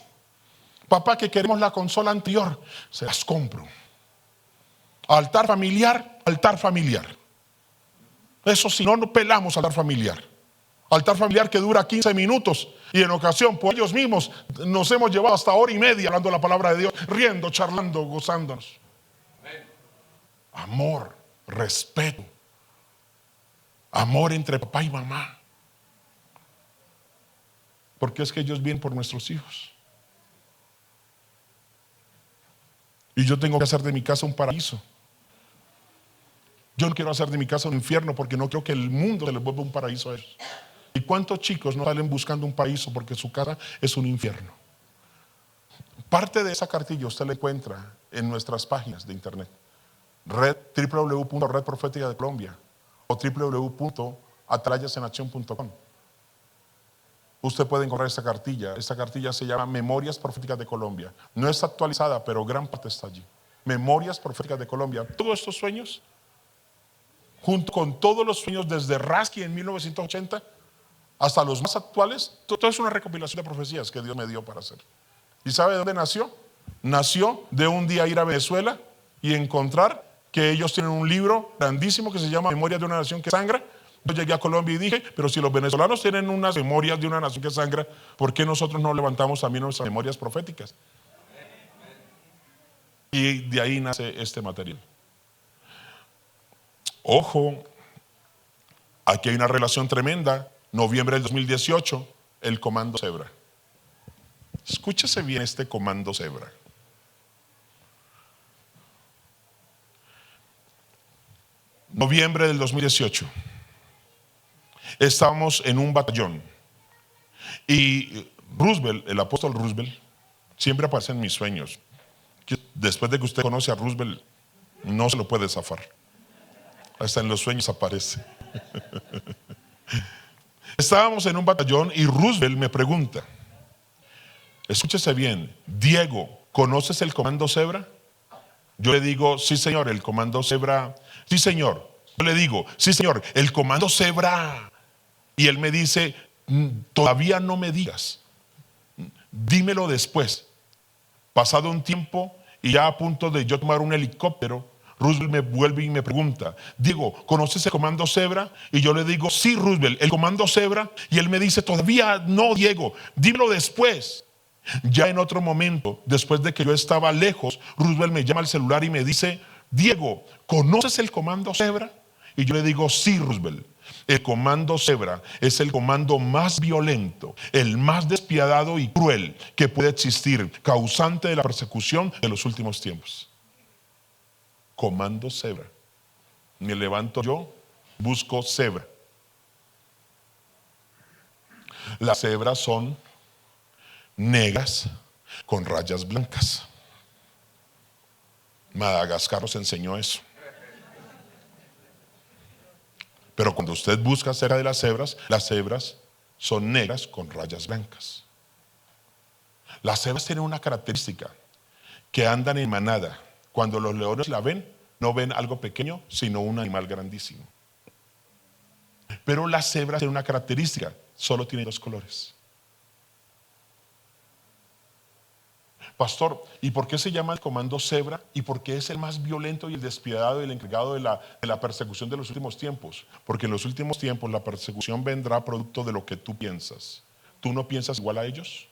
Papá, que queremos la consola anterior, se las compro. Altar familiar, altar familiar. Eso si no, no pelamos altar familiar. Altar familiar que dura 15 minutos y en ocasión por ellos mismos nos hemos llevado hasta hora y media hablando la palabra de Dios, riendo, charlando, gozándonos. Amor, respeto, amor entre papá y mamá. Porque es que ellos vienen por nuestros hijos. Y yo tengo que hacer de mi casa un paraíso. Yo no quiero hacer de mi casa un infierno porque no quiero que el mundo se les vuelva un paraíso a ellos. ¿Y cuántos chicos no salen buscando un paraíso porque su casa es un infierno? Parte de esa cartilla usted la encuentra en nuestras páginas de internet. www.Red Profética de Colombia o www.atalayasenacción.com. Usted puede encontrar esta cartilla. Esta cartilla se llama Memorias Proféticas de Colombia. No está actualizada, pero gran parte está allí. Memorias Proféticas de Colombia. Todos estos sueños, junto con todos los sueños desde Rasky en 1980 hasta los más actuales, todo es una recopilación de profecías que Dios me dio para hacer. ¿Y sabe de dónde nació? Nació de un día ir a Venezuela y encontrar que ellos tienen un libro grandísimo que se llama Memorias de una nación que sangra. Yo llegué a Colombia y dije, pero si los venezolanos tienen unas memorias de una nación que sangra, ¿por qué nosotros no levantamos también nuestras memorias proféticas? Y de ahí nace este material. Ojo, aquí hay una relación tremenda. Noviembre del 2018, el Comando Zebra. Escúchese bien este Comando Zebra. Noviembre del 2018. Estábamos en un batallón. Y Roosevelt, el apóstol Roosevelt, siempre aparece en mis sueños. Después de que usted conoce a Roosevelt, no se lo puede zafar. Hasta en los sueños aparece. Estábamos en un batallón y Roosevelt me pregunta, escúchese bien, Diego, ¿conoces el comando Zebra? Yo le digo, sí señor, el comando Zebra. Sí señor. Yo le digo, sí señor, el comando Zebra. Y él me dice, todavía no me digas, dímelo después. Pasado un tiempo y ya a punto de yo tomar un helicóptero, Roosevelt me vuelve y me pregunta, Diego, ¿conoces el comando Zebra? Y yo le digo, sí Roosevelt, el comando Zebra. Y él me dice, todavía no Diego, dímelo después. Ya en otro momento, después de que yo estaba lejos, Roosevelt me llama al celular y me dice, Diego, ¿conoces el comando Zebra? Y yo le digo, sí Roosevelt, el comando Zebra es el comando más violento, el más despiadado y cruel que puede existir, causante de la persecución de los últimos tiempos. Comando Zebra. Me levanto yo, busco Zebra. Las cebras son negras con rayas blancas. Madagascar nos enseñó eso. Pero cuando usted busca acerca de las cebras son negras con rayas blancas. Las cebras tienen una característica, que andan en manada. Cuando los leones la ven, no ven algo pequeño, sino un animal grandísimo. Pero las cebras tienen una característica, solo tienen dos colores. Pastor, ¿y por qué se llama el comando Zebra? ¿Y por qué es el más violento y el despiadado y el encargado de la persecución de los últimos tiempos? Porque en los últimos tiempos la persecución vendrá producto de lo que tú piensas. ¿Tú no piensas igual a ellos?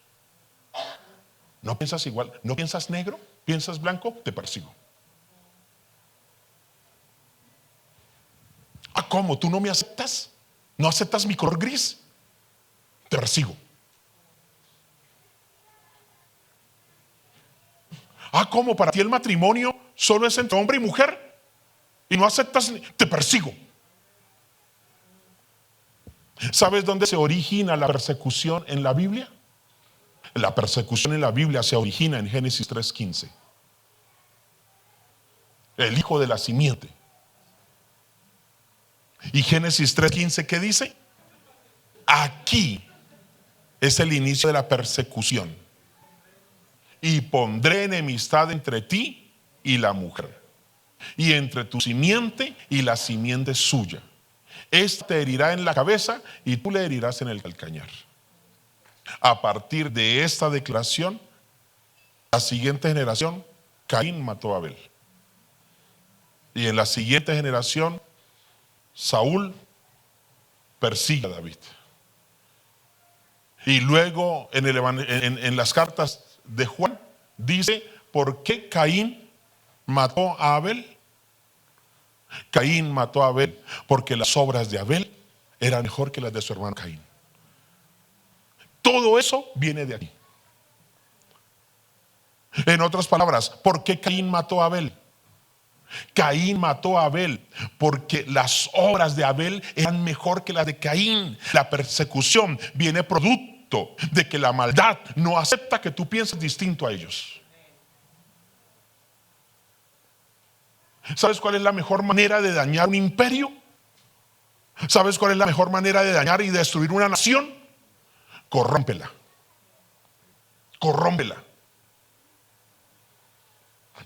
¿No piensas igual? ¿No piensas negro? ¿Piensas blanco? Te persigo. Ah, ¿cómo? ¿Tú no me aceptas? ¿No aceptas mi color gris? Te persigo. Ah, ¿cómo? Para ti el matrimonio solo es entre hombre y mujer y no aceptas, te persigo. ¿Sabes dónde se origina la persecución en la Biblia? La persecución en la Biblia se origina en Génesis 3:15. El hijo de la simiente. Y Génesis 3:15, ¿qué dice? Aquí es el inicio de la persecución. Y pondré enemistad entre ti y la mujer, y entre tu simiente y la simiente suya. Esta te herirá en la cabeza y tú le herirás en el calcañar. A partir de esta declaración, la siguiente generación, Caín mató a Abel. Y en la siguiente generación, Saúl persigue a David. Y luego en las cartas de Juan dice, ¿por qué Caín mató a Abel? Caín mató a Abel porque las obras de Abel eran mejor que las de su hermano Caín. Todo eso viene de aquí. En otras palabras, ¿por qué Caín mató a Abel? Caín mató a Abel porque las obras de Abel eran mejor que las de Caín. La persecución viene producto de que la maldad no acepta que tú pienses distinto a ellos. ¿Sabes cuál es la mejor manera de dañar un imperio? ¿Sabes cuál es la mejor manera de dañar y destruir una nación? Corrómpela. Corrómpela.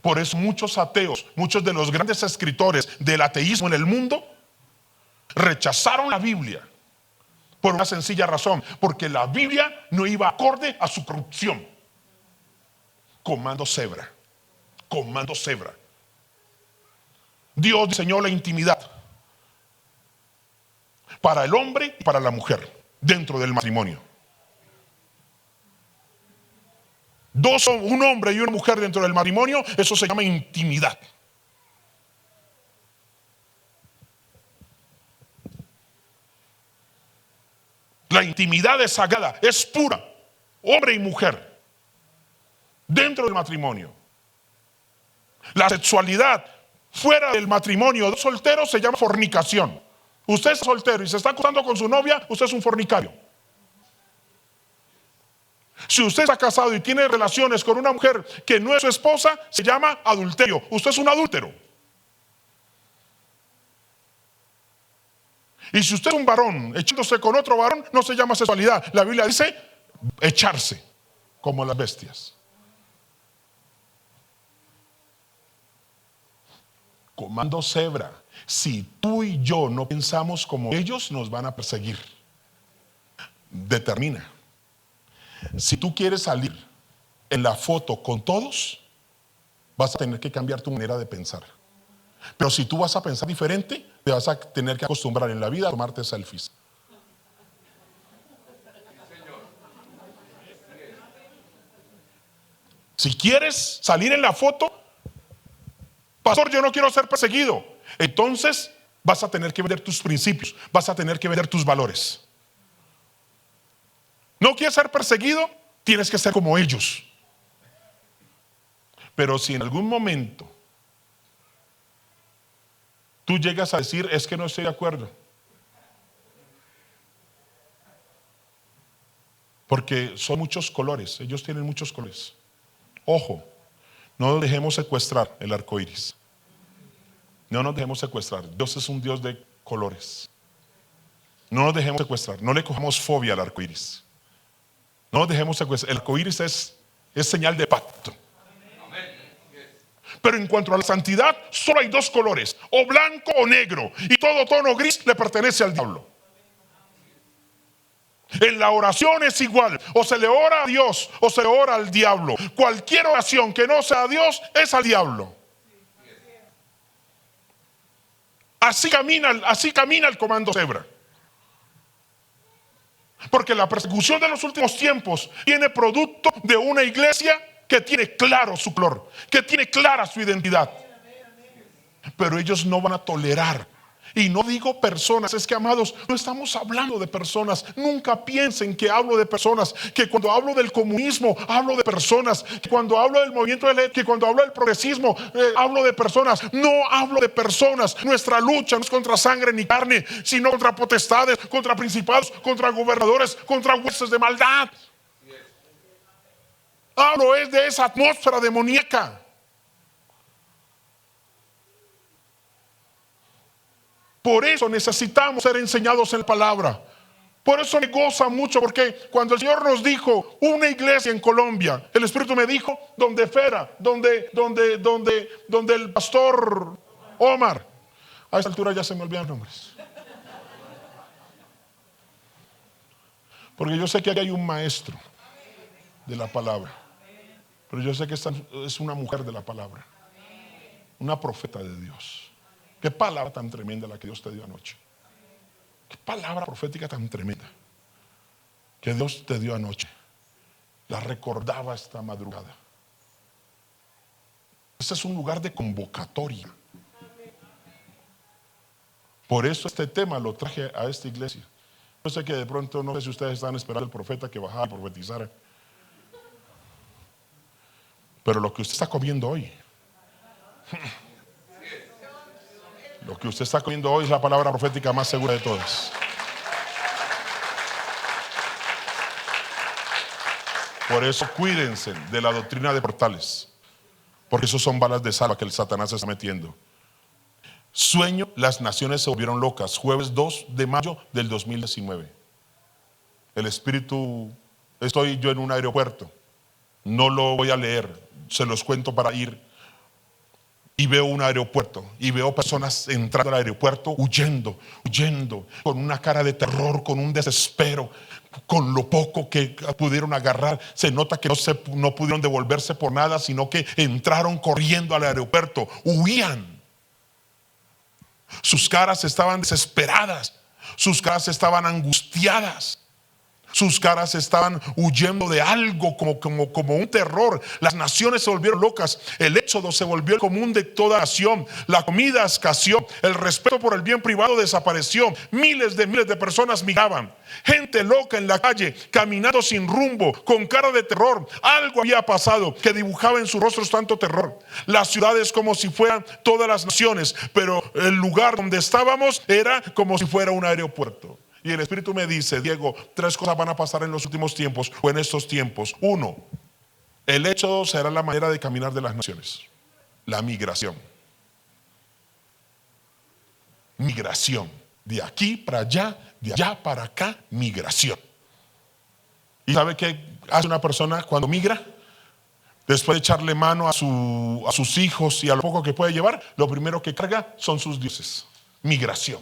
Por eso muchos ateos, muchos de los grandes escritores del ateísmo en el mundo rechazaron la Biblia por una sencilla razón, porque la Biblia no iba acorde a su corrupción. Comando Zebra. Comando Zebra. Dios diseñó la intimidad para el hombre y para la mujer dentro del matrimonio. Un hombre y una mujer dentro del matrimonio, eso se llama intimidad. La intimidad es sagrada, es pura, hombre y mujer, dentro del matrimonio. La sexualidad fuera del matrimonio de solteros se llama fornicación. Usted es soltero y se está acostando con su novia, usted es un fornicario. Si usted está casado y tiene relaciones con una mujer que no es su esposa, se llama adulterio. Usted es un adúltero. Y si usted es un varón echándose con otro varón, no se llama sexualidad. La Biblia dice echarse, como las bestias. Comando Zebra. Si tú y yo no pensamos como ellos, nos van a perseguir. Determina. Si tú quieres salir en la foto con todos, vas a tener que cambiar tu manera de pensar. Pero si tú vas a pensar diferente, te vas a tener que acostumbrar en la vida a tomarte selfies. Si quieres salir en la foto, pastor, yo no quiero ser perseguido. Entonces vas a tener que vender tus principios, vas a tener que vender tus valores. ¿No quieres ser perseguido? Tienes que ser como ellos. Pero si en algún momento tú llegas a decir, es que no estoy de acuerdo, porque son muchos colores, ellos tienen muchos colores. Ojo, no nos dejemos secuestrar el arco iris. No nos dejemos secuestrar. Dios es un Dios de colores. No nos dejemos secuestrar. No le cojamos fobia al arco iris. No nos dejemos secuestrar. El arco iris es señal de pacto. Pero en cuanto a la santidad, solo hay dos colores: o blanco o negro. Y todo tono gris le pertenece al diablo. En la oración es igual. O se le ora a Dios o se le ora al diablo. Cualquier oración que no sea a Dios es al diablo. Así camina el comando Zebra. Porque la persecución de los últimos tiempos viene producto de una iglesia que tiene claro su color, que tiene clara su identidad. Pero ellos no van a tolerar. Y no digo personas, es que, amados, no estamos hablando de personas. Nunca piensen que hablo de personas, que cuando hablo del comunismo hablo de personas, que cuando hablo del movimiento que cuando hablo del progresismo hablo de personas. No hablo de personas. Nuestra lucha no es contra sangre ni carne, sino contra potestades, contra principados, contra gobernadores, contra huestes de maldad. Hablo es de esa atmósfera demoníaca. Por eso necesitamos ser enseñados en la palabra. Por eso me goza mucho, porque cuando el Señor nos dijo una iglesia en Colombia, el Espíritu me dijo donde fuera, donde el pastor Omar. A esta altura ya se me olvidan nombres. Porque yo sé que aquí hay un maestro de la palabra. Pero yo sé que esta es una mujer de la palabra. Una profeta de Dios. Qué palabra tan tremenda la que Dios te dio anoche. Qué palabra profética tan tremenda que Dios te dio anoche. La recordaba esta madrugada. Este es un lugar de convocatoria. Por eso este tema lo traje a esta iglesia. Yo sé que de pronto, no sé si ustedes están esperando al profeta que bajara y profetizara. Pero lo que usted está comiendo hoy, lo que usted está comiendo hoy es la palabra profética más segura de todas. Por eso cuídense de la doctrina de portales, porque esos son balas de salva que el Satanás está metiendo. Sueño, las naciones se volvieron locas. Jueves 2 de mayo del 2019. El Espíritu, estoy yo en un aeropuerto. No lo voy a leer, se los cuento para ir. Y veo un aeropuerto y veo personas entrando al aeropuerto huyendo, con una cara de terror, con un desespero, con lo poco que pudieron agarrar. Se nota que no pudieron devolverse por nada, sino que entraron corriendo al aeropuerto, huían. Sus caras estaban desesperadas, sus caras estaban angustiadas. Sus caras estaban huyendo de algo como un terror. Las naciones se volvieron locas. El éxodo se volvió el común de toda nación. La comida escaseó. El respeto por el bien privado desapareció. Miles de personas migraban. Gente loca en la calle, caminando sin rumbo, con cara de terror. Algo había pasado que dibujaba en sus rostros tanto terror. Las ciudades como si fueran todas las naciones, pero el lugar donde estábamos era como si fuera un aeropuerto. Y el Espíritu me dice, Diego, 3 cosas van a pasar en los últimos tiempos o en estos tiempos. 1, el éxodo será la manera de caminar de las naciones. La migración. Migración. De aquí para allá, de allá para acá, migración. ¿Y sabe qué hace una persona cuando migra? Después de echarle mano a sus hijos y a lo poco que puede llevar, lo primero que carga son sus dioses. Migración.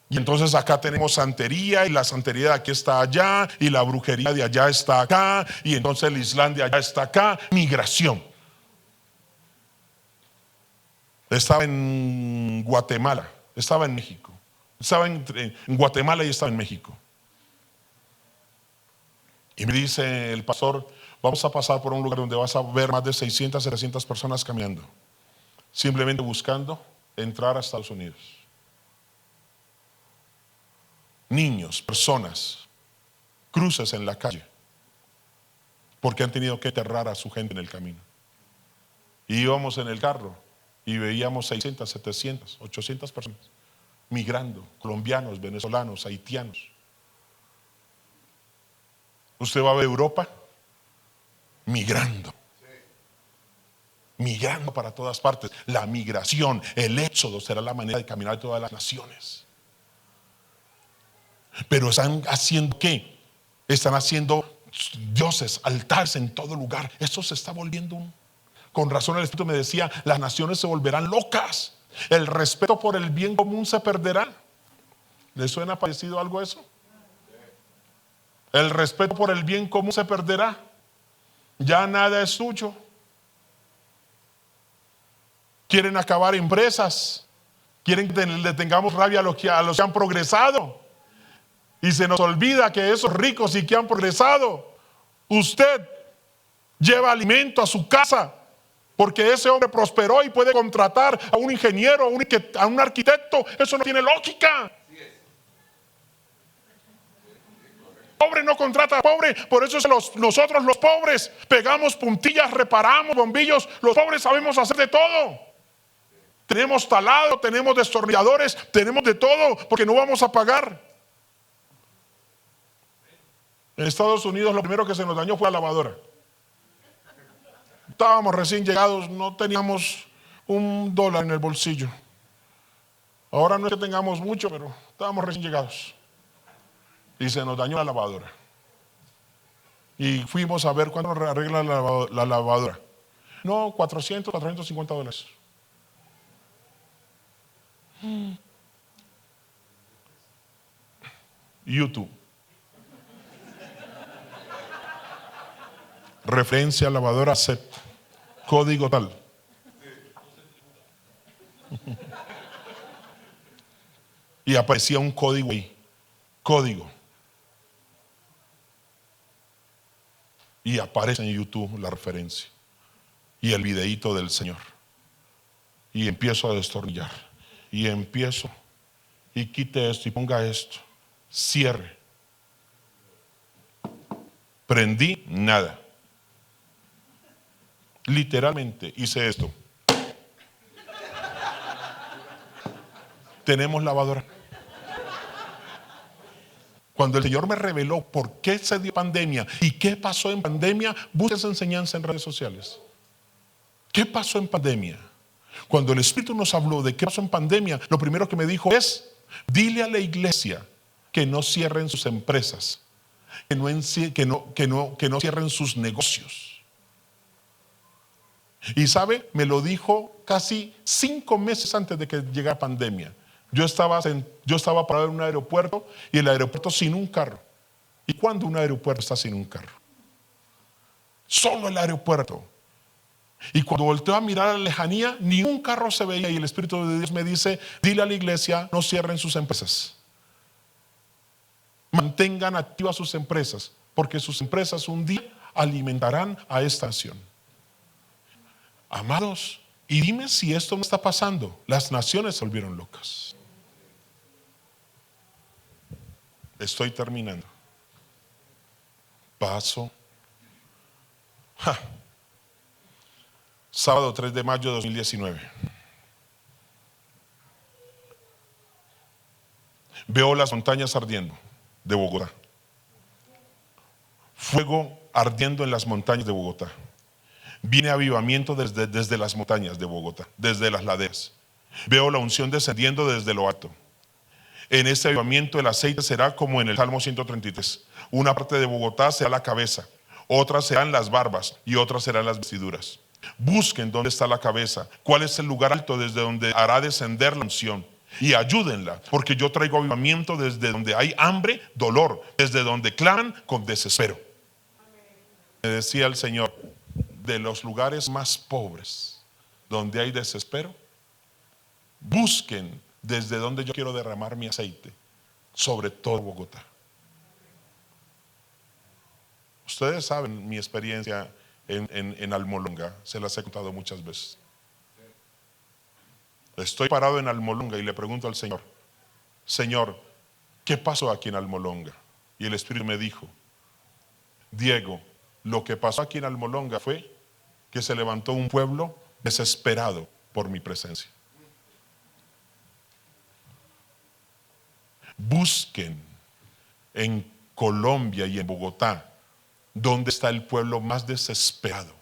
Y entonces acá tenemos santería, y la santería de aquí está allá, y la brujería de allá está acá, y entonces el Islam de allá está acá. Migración. Estaba en Guatemala, estaba en México. Estaba en Guatemala y estaba en México. Y me dice el pastor, vamos a pasar por un lugar donde vas a ver más de 600, 700 personas caminando, simplemente buscando entrar a Estados Unidos. Niños, personas, cruces en la calle, porque han tenido que enterrar a su gente en el camino. Y íbamos en el carro y veíamos 600, 700, 800 personas migrando, colombianos, venezolanos, haitianos. Usted va a ver Europa migrando. Migrando para todas partes. La migración, el éxodo será la manera de caminar de todas las naciones. Pero están haciendo ¿qué? Están haciendo dioses, altares en todo lugar. Esto se está volviendo con razón el Espíritu me decía, las naciones se volverán locas. El respeto por el bien común se perderá. ¿Le suena parecido algo a eso? El respeto por el bien común se perderá. Ya nada es suyo. Quieren acabar empresas. Quieren que le tengamos rabia a los que han progresado. Y se nos olvida que esos ricos y que han progresado, usted lleva alimento a su casa porque ese hombre prosperó y puede contratar a un ingeniero, a un arquitecto. Eso no tiene lógica. Pobre no contrata a pobre. Por eso nosotros los pobres pegamos puntillas, reparamos bombillos. Los pobres sabemos hacer de todo. Tenemos talado, tenemos destornilladores, tenemos de todo porque no vamos a pagar. En Estados Unidos lo primero que se nos dañó fue la lavadora. Estábamos recién llegados, no teníamos $1 en el bolsillo. Ahora no es que tengamos mucho, pero estábamos recién llegados. Y se nos dañó la lavadora. Y fuimos a ver cuánto nos arregla la lavadora. No, $450. YouTube. Referencia a lavadora set. Código tal. Y aparecía un código ahí. Código. Y aparece en YouTube la referencia. Y el videíto del Señor. Y empiezo a destornillar. Y empiezo. Y quite esto y ponga esto. Cierre. Prendí nada. Literalmente hice esto. Tenemos lavadora. Cuando el Señor me reveló por qué se dio pandemia y qué pasó en pandemia, busque esa enseñanza en redes sociales. ¿Qué pasó en pandemia? Cuando el Espíritu nos habló de qué pasó en pandemia, lo primero que me dijo es, dile a la iglesia que no cierren sus empresas, que no cierren sus negocios. Y sabe, me lo dijo casi 5 meses antes de que llegara pandemia. Yo estaba parado en un aeropuerto y el aeropuerto sin un carro. ¿Y cuándo un aeropuerto está sin un carro? Solo el aeropuerto. Y cuando volteo a mirar a la lejanía, ni un carro se veía y el Espíritu de Dios me dice, dile a la iglesia, no cierren sus empresas. Mantengan activas sus empresas, porque sus empresas un día alimentarán a esta nación. Amados, y dime si esto no está pasando. Las naciones se volvieron locas. Estoy terminando. Paso. Sábado 3 de mayo de 2019. Veo las montañas ardiendo de Bogotá. Fuego ardiendo en las montañas de Bogotá. Viene avivamiento desde las montañas de Bogotá, desde las laderas. Veo la unción descendiendo desde lo alto. En este avivamiento el aceite será como en el Salmo 133. Una parte de Bogotá será la cabeza, otras serán las barbas y otras serán las vestiduras. Busquen dónde está la cabeza, cuál es el lugar alto desde donde hará descender la unción. Y ayúdenla, porque yo traigo avivamiento desde donde hay hambre, dolor, desde donde claman con desespero. Me decía el Señor, de los lugares más pobres, donde hay desespero, busquen desde donde yo quiero derramar mi aceite, sobre todo Bogotá. Ustedes saben mi experiencia en Almolonga, se las he contado muchas veces. Estoy parado en Almolonga y le pregunto al Señor, Señor, ¿qué pasó aquí en Almolonga? Y el Espíritu me dijo, Diego, lo que pasó aquí en Almolonga fue que se levantó un pueblo desesperado por mi presencia. Busquen en Colombia y en Bogotá dónde está el pueblo más desesperado.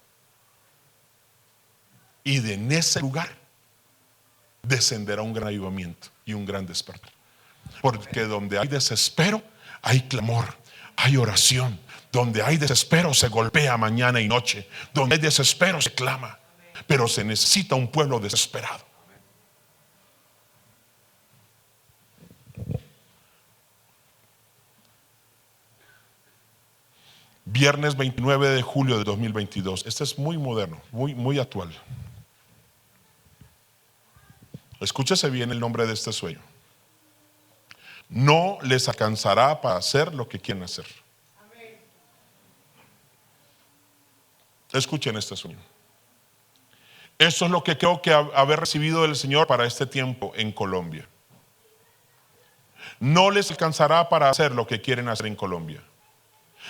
Y en ese lugar descenderá un gran avivamiento y un gran despertar. Porque donde hay desespero, hay clamor, hay oración. Donde hay desespero se golpea mañana y noche. Donde hay desespero se clama. Pero se necesita un pueblo desesperado. Viernes 29 de julio de 2022. Este es muy moderno, muy actual. Escúchese bien el nombre de este sueño. No les alcanzará para hacer lo que quieren hacer. Escuchen este sueño. Eso es lo que creo que haber recibido del Señor para este tiempo en Colombia. No les alcanzará para hacer lo que quieren hacer en Colombia.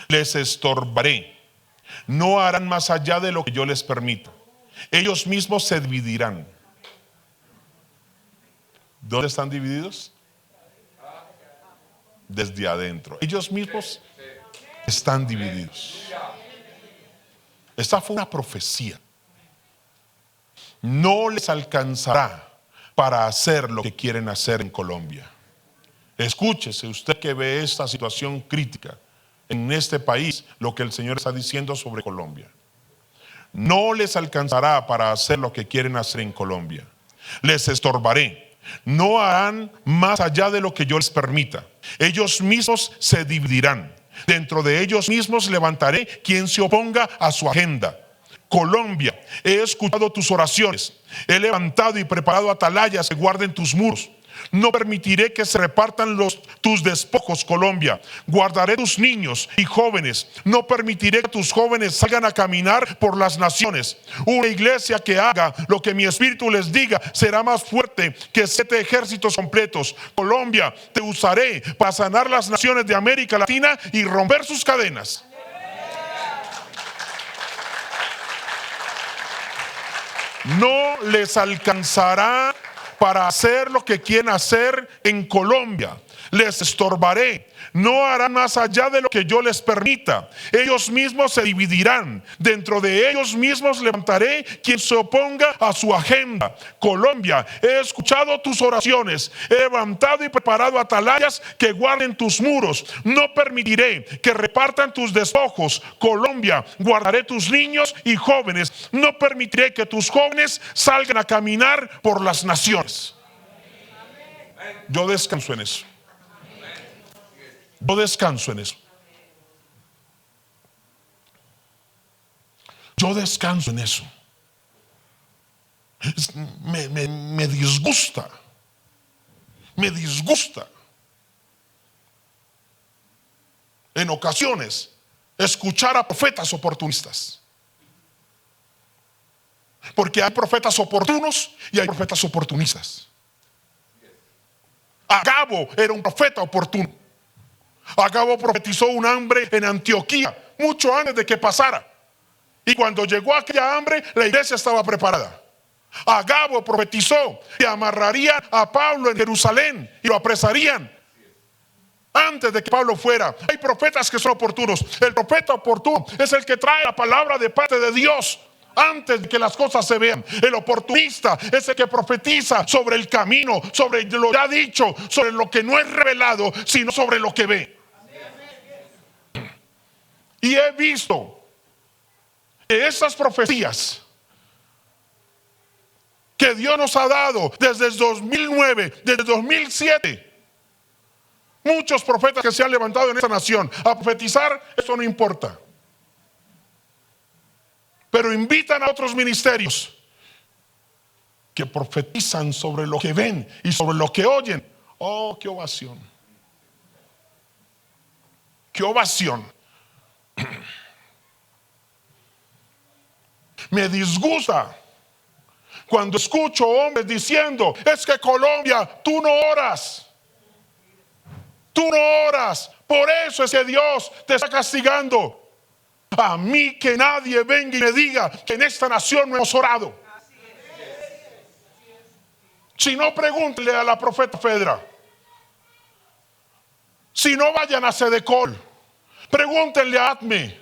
Les estorbaré. No harán más allá de lo que yo les permito. Ellos mismos se dividirán. ¿Dónde están divididos? Desde adentro. Ellos mismos están divididos. Esta fue una profecía. No les alcanzará para hacer lo que quieren hacer en Colombia. Escúchese, usted que ve esta situación crítica en este país, lo que el Señor está diciendo sobre Colombia. No les alcanzará para hacer lo que quieren hacer en Colombia. Les estorbaré. No harán más allá de lo que yo les permita. Ellos mismos se dividirán. Dentro de ellos mismos levantaré quien se oponga a su agenda. Colombia, he escuchado tus oraciones. He levantado y preparado atalayas que guarden tus muros. No permitiré que se repartan tus despojos, Colombia. Guardaré tus niños y jóvenes. No permitiré que tus jóvenes salgan a caminar por las naciones. Una iglesia que haga lo que mi espíritu les diga será más fuerte que 7 ejércitos completos. Colombia, te usaré para sanar las naciones de América Latina y romper sus cadenas. No les alcanzará para hacer lo que quieren hacer en Colombia. Les estorbaré. No harán más allá de lo que yo les permita. Ellos mismos se dividirán. Dentro de ellos mismos levantaré quien se oponga a su agenda. Colombia, he escuchado tus oraciones. He levantado y preparado atalayas que guarden tus muros. No permitiré que repartan tus despojos. Colombia, guardaré tus niños y jóvenes. No permitiré que tus jóvenes salgan a caminar por las naciones. Yo descanso en eso. Yo descanso en eso. Yo descanso en eso. Me disgusta. Me disgusta. En ocasiones, escuchar a profetas oportunistas. Porque hay profetas oportunos y hay profetas oportunistas. Agabo era un profeta oportuno. Agabo profetizó un hambre en Antioquía mucho antes de que pasara. Y cuando llegó aquella hambre, la iglesia estaba preparada. Agabo profetizó que amarrarían a Pablo en Jerusalén y lo apresarían antes de que Pablo fuera. Hay profetas que son oportunos. El profeta oportuno es el que trae la palabra de parte de Dios antes de que las cosas se vean. El oportunista es el que profetiza sobre el camino, sobre lo ya dicho, sobre lo que no es revelado, sino sobre lo que ve. Y he visto que esas profecías que Dios nos ha dado desde el 2009, desde el 2007, muchos profetas que se han levantado en esta nación a profetizar, eso no importa. Pero invitan a otros ministerios que profetizan sobre lo que ven y sobre lo que oyen. Oh, qué ovación. Qué ovación. Me disgusta cuando escucho hombres diciendo: es que Colombia, tú no oras. Tú no oras. Por eso es que Dios te está castigando. A mí que nadie venga y me diga que en esta nación no hemos orado. Si no, pregúntenle a la profeta Fedra. Si no, vayan a Sedecol. Pregúntenle a Atme.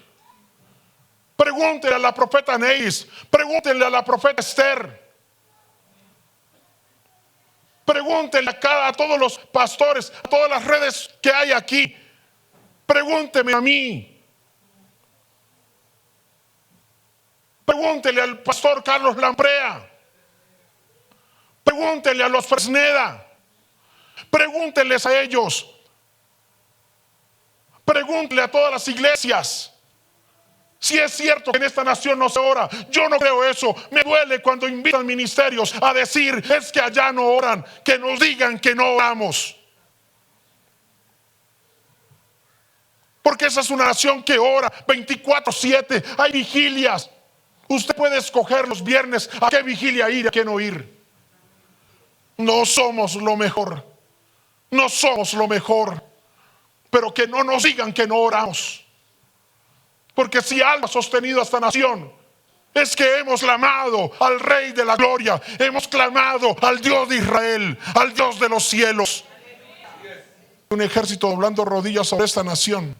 Pregúntenle a la profeta Neis. Pregúntenle a la profeta Esther. Pregúntenle a todos los pastores, a todas las redes que hay aquí. Pregúnteme a mí. Pregúntele al pastor Carlos Lamprea. Pregúntele a los Fresneda. Pregúntenles a ellos. Pregúntele a todas las iglesias. Si es cierto que en esta nación no se ora. Yo no creo eso. Me duele cuando invitan ministerios a decir: es que allá no oran. Que nos digan que no oramos. Porque esa es una nación que ora 24/7. Hay vigilias. Usted puede escoger los viernes a qué vigilia ir y a qué no ir. No somos lo mejor. No somos lo mejor. Pero que no nos digan que no oramos. Porque si algo ha sostenido a esta nación, es que hemos clamado al Rey de la Gloria. Hemos clamado al Dios de Israel, al Dios de los cielos. Un ejército doblando rodillas sobre esta nación.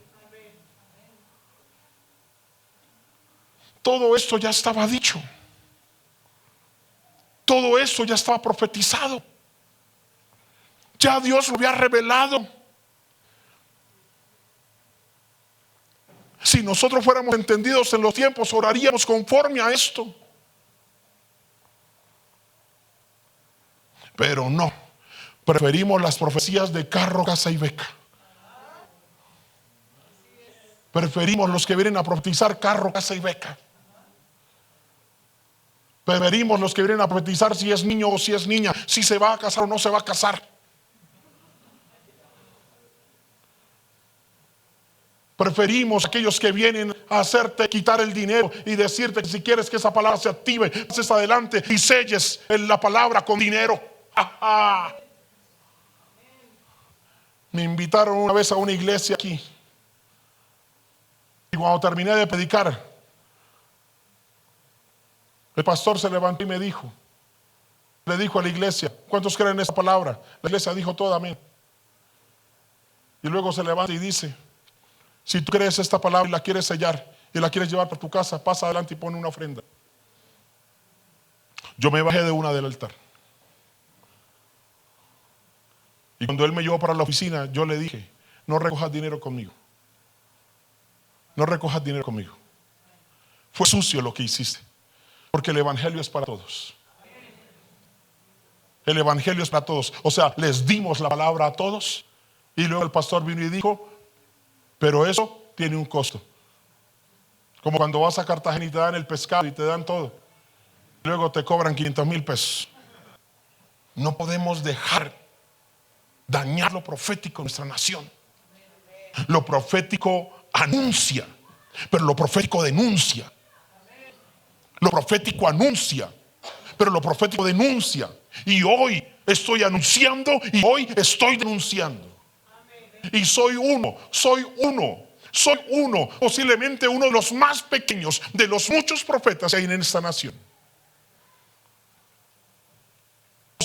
Todo esto ya estaba dicho. Todo esto ya estaba profetizado. Ya Dios lo había revelado. Si nosotros fuéramos entendidos en los tiempos, oraríamos conforme a esto. Pero no. Preferimos las profecías de carro, casa y beca. Preferimos los que vienen a profetizar carro, casa y beca. Preferimos los que vienen a profetizar si es niño o si es niña, si se va a casar o no se va a casar. Preferimos aquellos que vienen a hacerte quitar el dinero y decirte que si quieres que esa palabra se active, pases adelante y selles la palabra con dinero. Me invitaron una vez a una iglesia aquí. Y cuando terminé de predicar, el pastor se levantó y me dijo, le dijo a la iglesia: ¿cuántos creen en esa palabra? La iglesia dijo toda amén. Y luego se levanta y dice: si tú crees esta palabra y la quieres sellar y la quieres llevar para tu casa, pasa adelante y pon una ofrenda. Yo me bajé de una del altar. Y cuando él me llevó para la oficina, yo le dije: no recojas dinero conmigo. No recojas dinero conmigo. Fue sucio lo que hiciste. Porque el evangelio es para todos. El evangelio es para todos. O sea, les dimos la palabra a todos. Y luego el pastor vino y dijo: pero eso tiene un costo. Como cuando vas a Cartagena y te dan el pescado y te dan todo. Luego te cobran 500,000 pesos. No podemos dejar dañar lo profético en nuestra nación. Lo profético anuncia, pero lo profético denuncia. Lo profético anuncia, pero lo profético denuncia. Y hoy estoy anunciando y hoy estoy denunciando. Y soy uno, posiblemente uno de los más pequeños de los muchos profetas que hay en esta nación.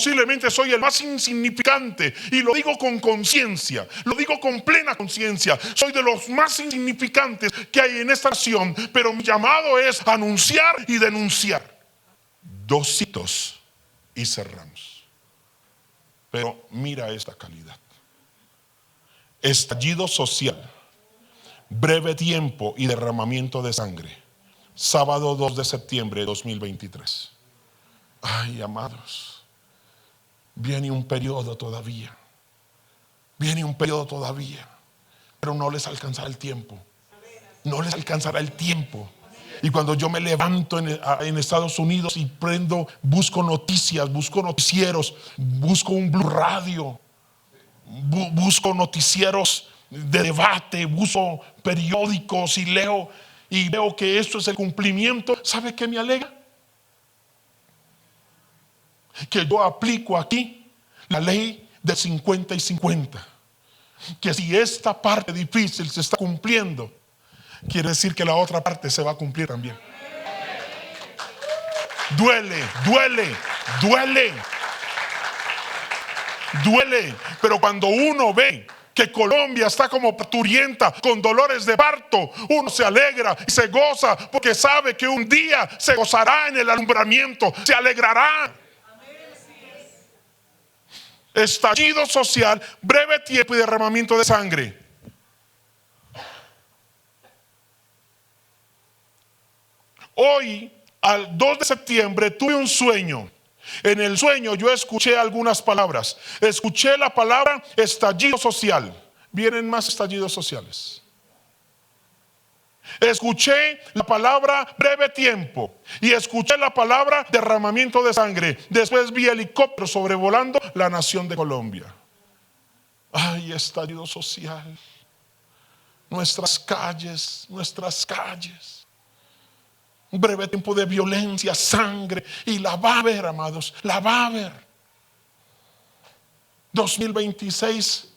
posiblemente soy el más insignificante, y lo digo con conciencia, lo digo con plena conciencia. Soy de los más insignificantes que hay en esta nación, pero mi llamado es anunciar y denunciar. 2 hitos y cerramos. Pero mira esta calidad. Estallido social, breve tiempo y derramamiento de sangre. Sábado 2 de septiembre de 2023. Ay, amados, viene un periodo todavía. Viene un periodo todavía. Pero no les alcanzará el tiempo. No les alcanzará el tiempo. Y cuando yo me levanto en Estados Unidos y busco noticias, busco noticieros, busco un Blue Radio, busco noticieros de debate, busco periódicos y leo y veo que esto es el cumplimiento, ¿sabe qué me alegra? Que yo aplico aquí la ley de 50 y 50. Que si esta parte difícil se está cumpliendo, quiere decir que la otra parte se va a cumplir también. Duele, duele, duele. Duele, pero cuando uno ve que Colombia está como parturienta con dolores de parto, uno se alegra y se goza porque sabe que un día se gozará en el alumbramiento, se alegrará. Estallido social, breve tiempo y derramamiento de sangre. Hoy, al 2 de septiembre, tuve un sueño. En el sueño yo escuché algunas palabras. Escuché la palabra estallido social. Vienen más estallidos sociales. Escuché la palabra breve tiempo y escuché la palabra derramamiento de sangre. Después vi helicópteros sobrevolando la nación de Colombia. Ay, estallido social. Nuestras calles, nuestras calles. Un breve tiempo de violencia, sangre, y la va a haber, amados, la va a haber. 2026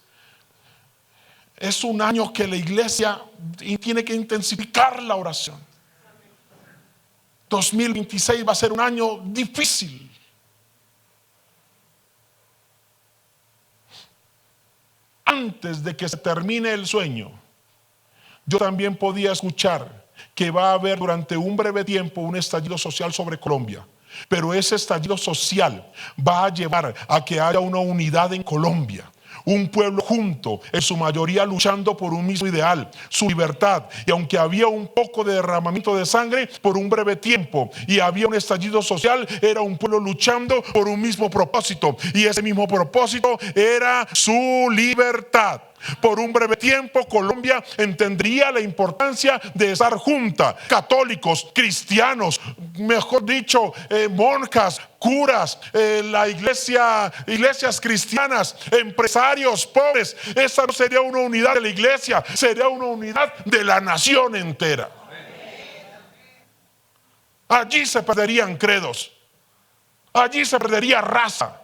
es un año que la iglesia tiene que intensificar la oración. 2026 va a ser un año difícil. Antes de que se termine el sueño, yo también podía escuchar que va a haber durante un breve tiempo un estallido social sobre Colombia. Pero ese estallido social va a llevar a que haya una unidad en Colombia. Un pueblo junto, en su mayoría luchando por un mismo ideal, su libertad. Y aunque había un poco de derramamiento de sangre por un breve tiempo y había un estallido social, era un pueblo luchando por un mismo propósito. Y ese mismo propósito era su libertad. Por un breve tiempo Colombia entendería la importancia de estar junta. Católicos, cristianos, mejor dicho, monjas, curas, la iglesia, iglesias cristianas, empresarios, pobres. Esa no sería una unidad de la iglesia, sería una unidad de la nación entera. Allí se perderían credos, allí se perdería raza.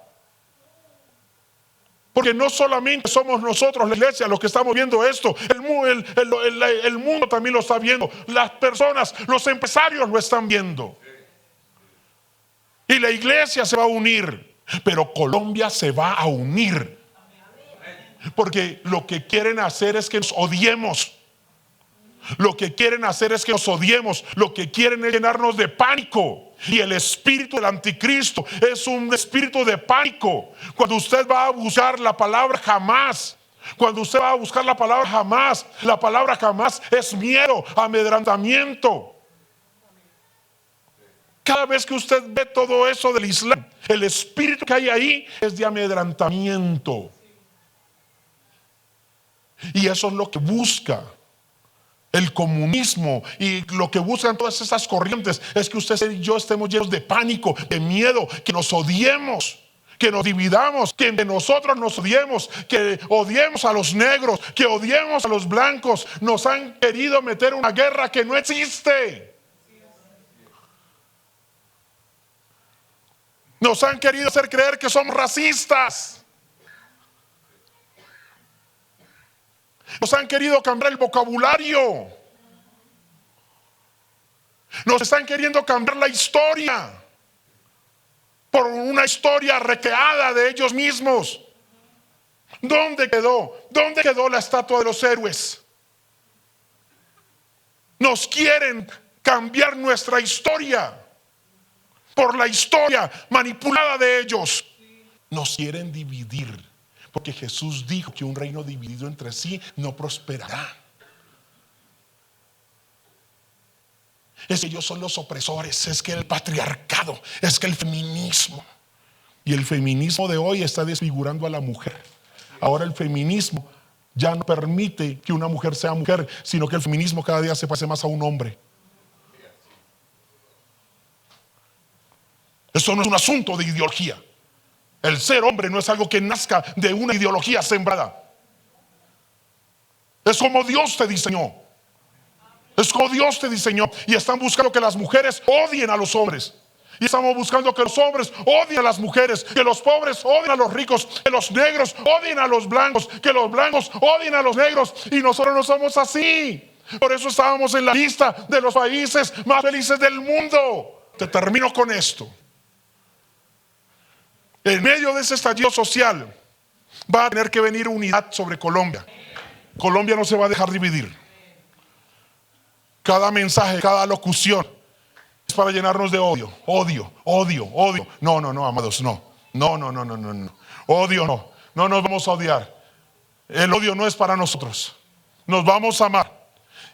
Porque no solamente somos nosotros, la iglesia, los que estamos viendo esto. El mundo también lo está viendo. Las personas, los empresarios lo están viendo. Y la iglesia se va a unir. Pero Colombia se va a unir. Porque lo que quieren hacer es que nos odiemos. Lo que quieren hacer es que nos odiemos. Lo que quieren es llenarnos de pánico. Y el espíritu del anticristo es un espíritu de pánico. Cuando usted va a buscar la palabra jamás, cuando usted va a buscar la palabra jamás es miedo, amedrentamiento. Cada vez que usted ve todo eso del Islam, el espíritu que hay ahí es de amedrentamiento. Y eso es lo que busca el comunismo, y lo que buscan todas esas corrientes es que usted y yo estemos llenos de pánico, de miedo, que nos odiemos, que nos dividamos, que entre nosotros nos odiemos, que odiemos a los negros, que odiemos a los blancos. Nos han querido meter una guerra que no existe. Nos han querido hacer creer que somos racistas. Nos han querido cambiar el vocabulario. Nos están queriendo cambiar la historia. por una historia recreada de ellos mismos. ¿Dónde quedó? ¿Dónde quedó la estatua de los héroes? Nos quieren cambiar nuestra historia por la historia manipulada de ellos. Nos quieren dividir, porque Jesús dijo que un reino dividido entre sí no prosperará. Es que ellos son los opresores, es que el patriarcado, es que el feminismo. Y el feminismo de hoy está desfigurando a la mujer. Ahora el feminismo ya no permite que una mujer sea mujer, sino que el feminismo cada día se parece más a un hombre. Eso no es un asunto de ideología. El ser hombre no es algo que nazca de una ideología sembrada. Es como Dios te diseñó. Es como Dios te diseñó. Y están buscando que las mujeres odien a los hombres. Y estamos buscando que los hombres odien a las mujeres, que los pobres odien a los ricos, que los negros odien a los blancos, que los blancos odien a los negros. Y nosotros no somos así. Por eso estábamos en la lista de los países más felices del mundo. Te termino con esto. En medio de ese estallido social va a tener que venir unidad sobre Colombia. Colombia no se va a dejar dividir. Cada mensaje, cada locución es para llenarnos de odio. Odio, odio, odio. No, amados, no. No. Odio no. No nos vamos a odiar. El odio no es para nosotros. Nos vamos a amar.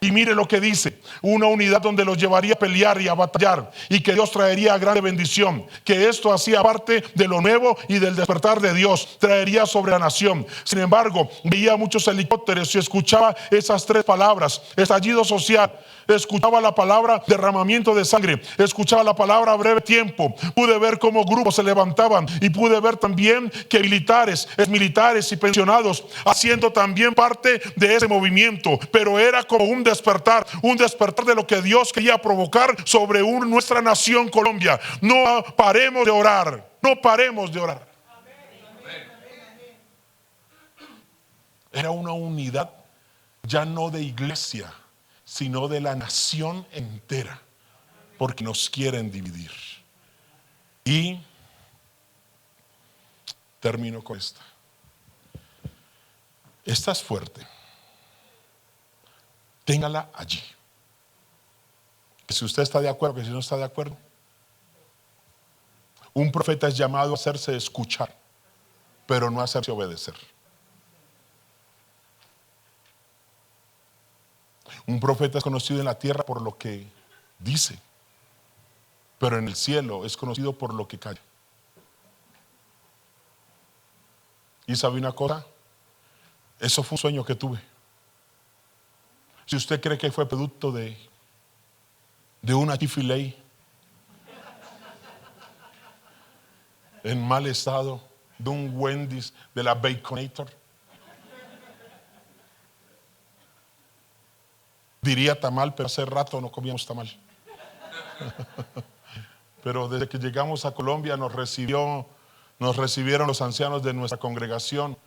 Y mire lo que dice: una unidad donde los llevaría a pelear y a batallar, y que Dios traería grande bendición, que esto hacía parte de lo nuevo y del despertar de Dios, traería sobre la nación. Sin embargo, veía muchos helicópteros y escuchaba esas tres palabras: estallido social. Escuchaba la palabra derramamiento de sangre, escuchaba la palabra breve tiempo. Pude ver cómo grupos se levantaban, y pude ver también que militares y pensionados haciendo también parte de ese movimiento. Pero era como un despertar de lo que Dios quería provocar sobre nuestra nación Colombia. No paremos de orar, no paremos de orar. Era una unidad ya no de iglesia, sino de la nación entera, porque nos quieren dividir. Y termino con esta. Esta es fuerte. Téngala allí. Que si usted está de acuerdo, que si no está de acuerdo. Un profeta es llamado a hacerse escuchar, pero no a hacerse obedecer. Un profeta es conocido en la tierra por lo que dice, pero en el cielo es conocido por lo que calla. Y sabe una cosa, eso fue un sueño que tuve. Si usted cree que fue producto de una Chick-fil-A en mal estado, de un Wendy's, de la Baconator, diría tamal, pero hace rato no comíamos tamal. Pero desde que llegamos a Colombia nos recibieron los ancianos de nuestra congregación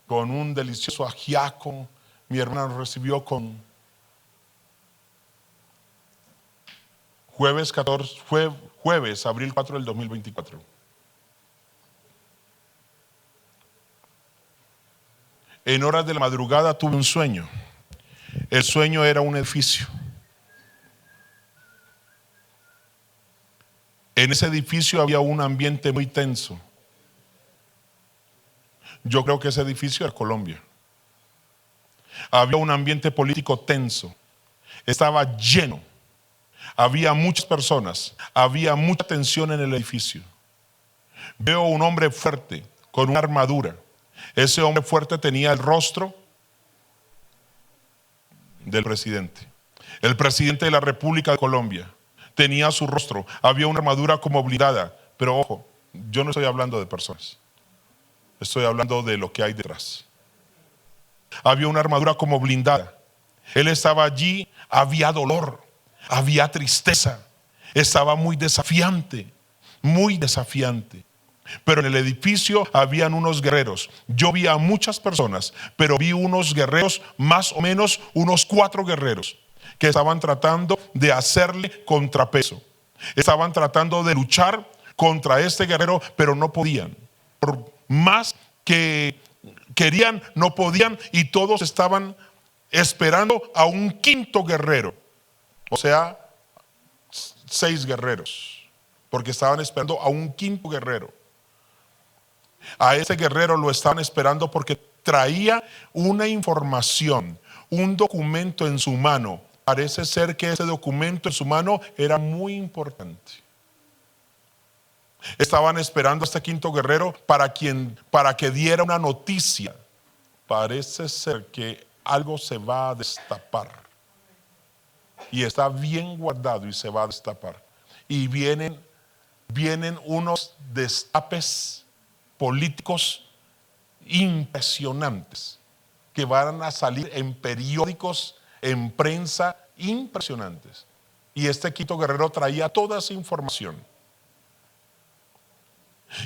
con un delicioso ajiaco. Mi hermana nos recibió con jueves, abril 4 del 2024. En horas de la madrugada tuve un sueño. El sueño era un edificio. En ese edificio había un ambiente muy tenso. Yo creo que ese edificio era Colombia. Había un ambiente político tenso. Estaba lleno. Había muchas personas. Había mucha tensión en el edificio. Veo un hombre fuerte con una armadura. Ese hombre fuerte tenía el rostro del presidente. El presidente de la República de Colombia tenía su rostro. Había una armadura como blindada. Pero ojo, yo no estoy hablando de personas. Estoy hablando de lo que hay detrás. Había una armadura como blindada. Él estaba allí, había dolor, había tristeza. Estaba muy desafiante, muy desafiante. Pero en el edificio habían unos guerreros. Yo vi a muchas personas, pero vi unos guerreros, más o menos unos 4 guerreros, que estaban tratando de hacerle contrapeso. Estaban tratando de luchar contra este guerrero, pero no podían. Por más que querían, no podían, y todos estaban esperando a un quinto guerrero. O sea, 6 guerreros, porque estaban esperando a un quinto guerrero. A ese guerrero lo estaban esperando porque traía una información, un documento en su mano. Parece ser que ese documento en su mano era muy importante. Estaban esperando a este quinto guerrero para que diera una noticia. Parece ser que algo se va a destapar. Y está bien guardado y se va a destapar. Y vienen unos destapes políticos impresionantes que van a salir en periódicos, en prensa, impresionantes. Y este quinto guerrero traía toda esa información.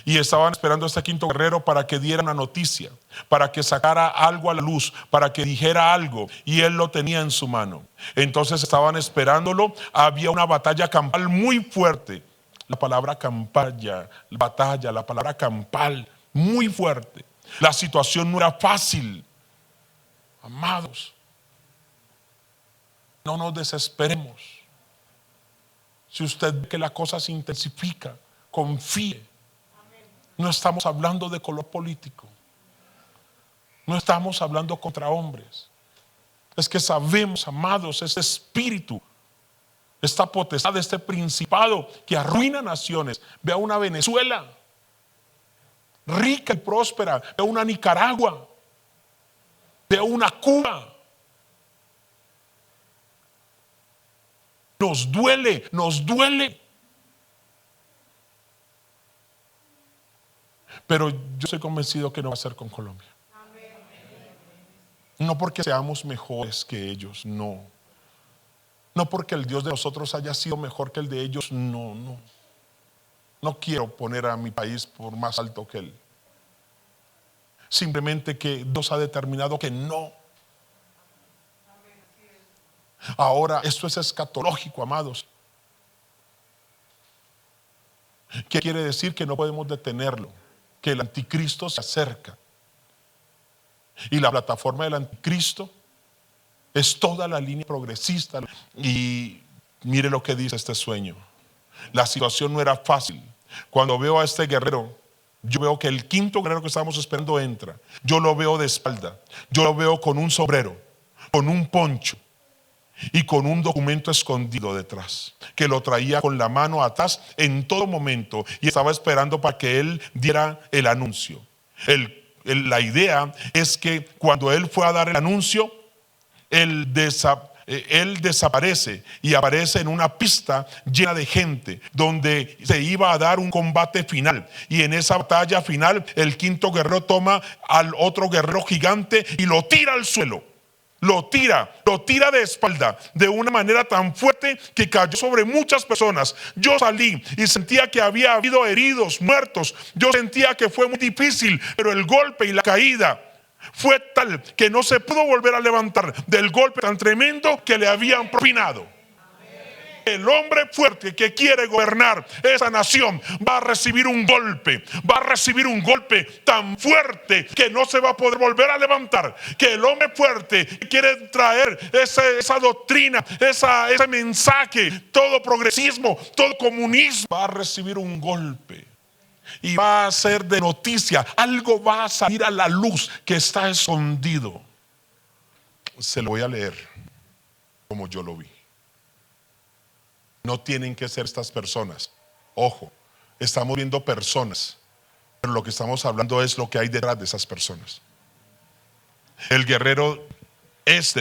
Y estaban esperando a este quinto guerrero para que diera una noticia, para que sacara algo a la luz, para que dijera algo, y él lo tenía en su mano. Entonces estaban esperándolo. Había una batalla campal muy fuerte. La palabra campalla, batalla, la palabra campal, muy fuerte. La situación no era fácil. Amados, no nos desesperemos. Si usted ve que la cosa se intensifica, confíe. No estamos hablando de color político. No estamos hablando contra hombres. Es que sabemos, amados, este espíritu, esta potestad, este principado que arruina naciones. Vea una Venezuela rica y próspera. Vea una Nicaragua. Vea una Cuba. Nos duele, nos duele. Pero yo estoy convencido que no va a ser con Colombia. No porque seamos mejores que ellos, no. No porque el Dios de nosotros haya sido mejor que el de ellos, no. No quiero poner a mi país por más alto que él. Simplemente que Dios ha determinado que no. Ahora, esto es escatológico, amados. ¿Qué quiere decir? Que no podemos detenerlo. Que el anticristo se acerca. Y la plataforma del anticristo es toda la línea progresista. Y mire lo que dice este sueño. La situación no era fácil. Cuando veo a este guerrero, yo veo que el quinto guerrero que estábamos esperando entra. Yo lo veo de espalda. Yo lo veo con un sombrero, con un poncho y con un documento escondido detrás, que lo traía con la mano atrás en todo momento y estaba esperando para que él diera el anuncio. La idea es que cuando él fue a dar el anuncio, él desaparece y aparece en una pista llena de gente donde se iba a dar un combate final, y en esa batalla final el quinto guerrero toma al otro guerrero gigante y lo tira al suelo. Lo tira de espalda de una manera tan fuerte que cayó sobre muchas personas. Yo salí y sentía que había habido heridos, muertos. Yo sentía que fue muy difícil, pero el golpe y la caída fue tal que no se pudo volver a levantar del golpe tan tremendo que le habían propinado. El hombre fuerte que quiere gobernar esa nación va a recibir un golpe tan fuerte que no se va a poder volver a levantar. Que el hombre fuerte que quiere traer esa doctrina, ese mensaje, todo progresismo, todo comunismo, va a recibir un golpe y va a ser de noticia. Algo va a salir a la luz que está escondido. Se lo voy a leer como yo lo vi. No tienen que ser estas personas. Ojo, estamos viendo personas, pero lo que estamos hablando es lo que hay detrás de esas personas. El guerrero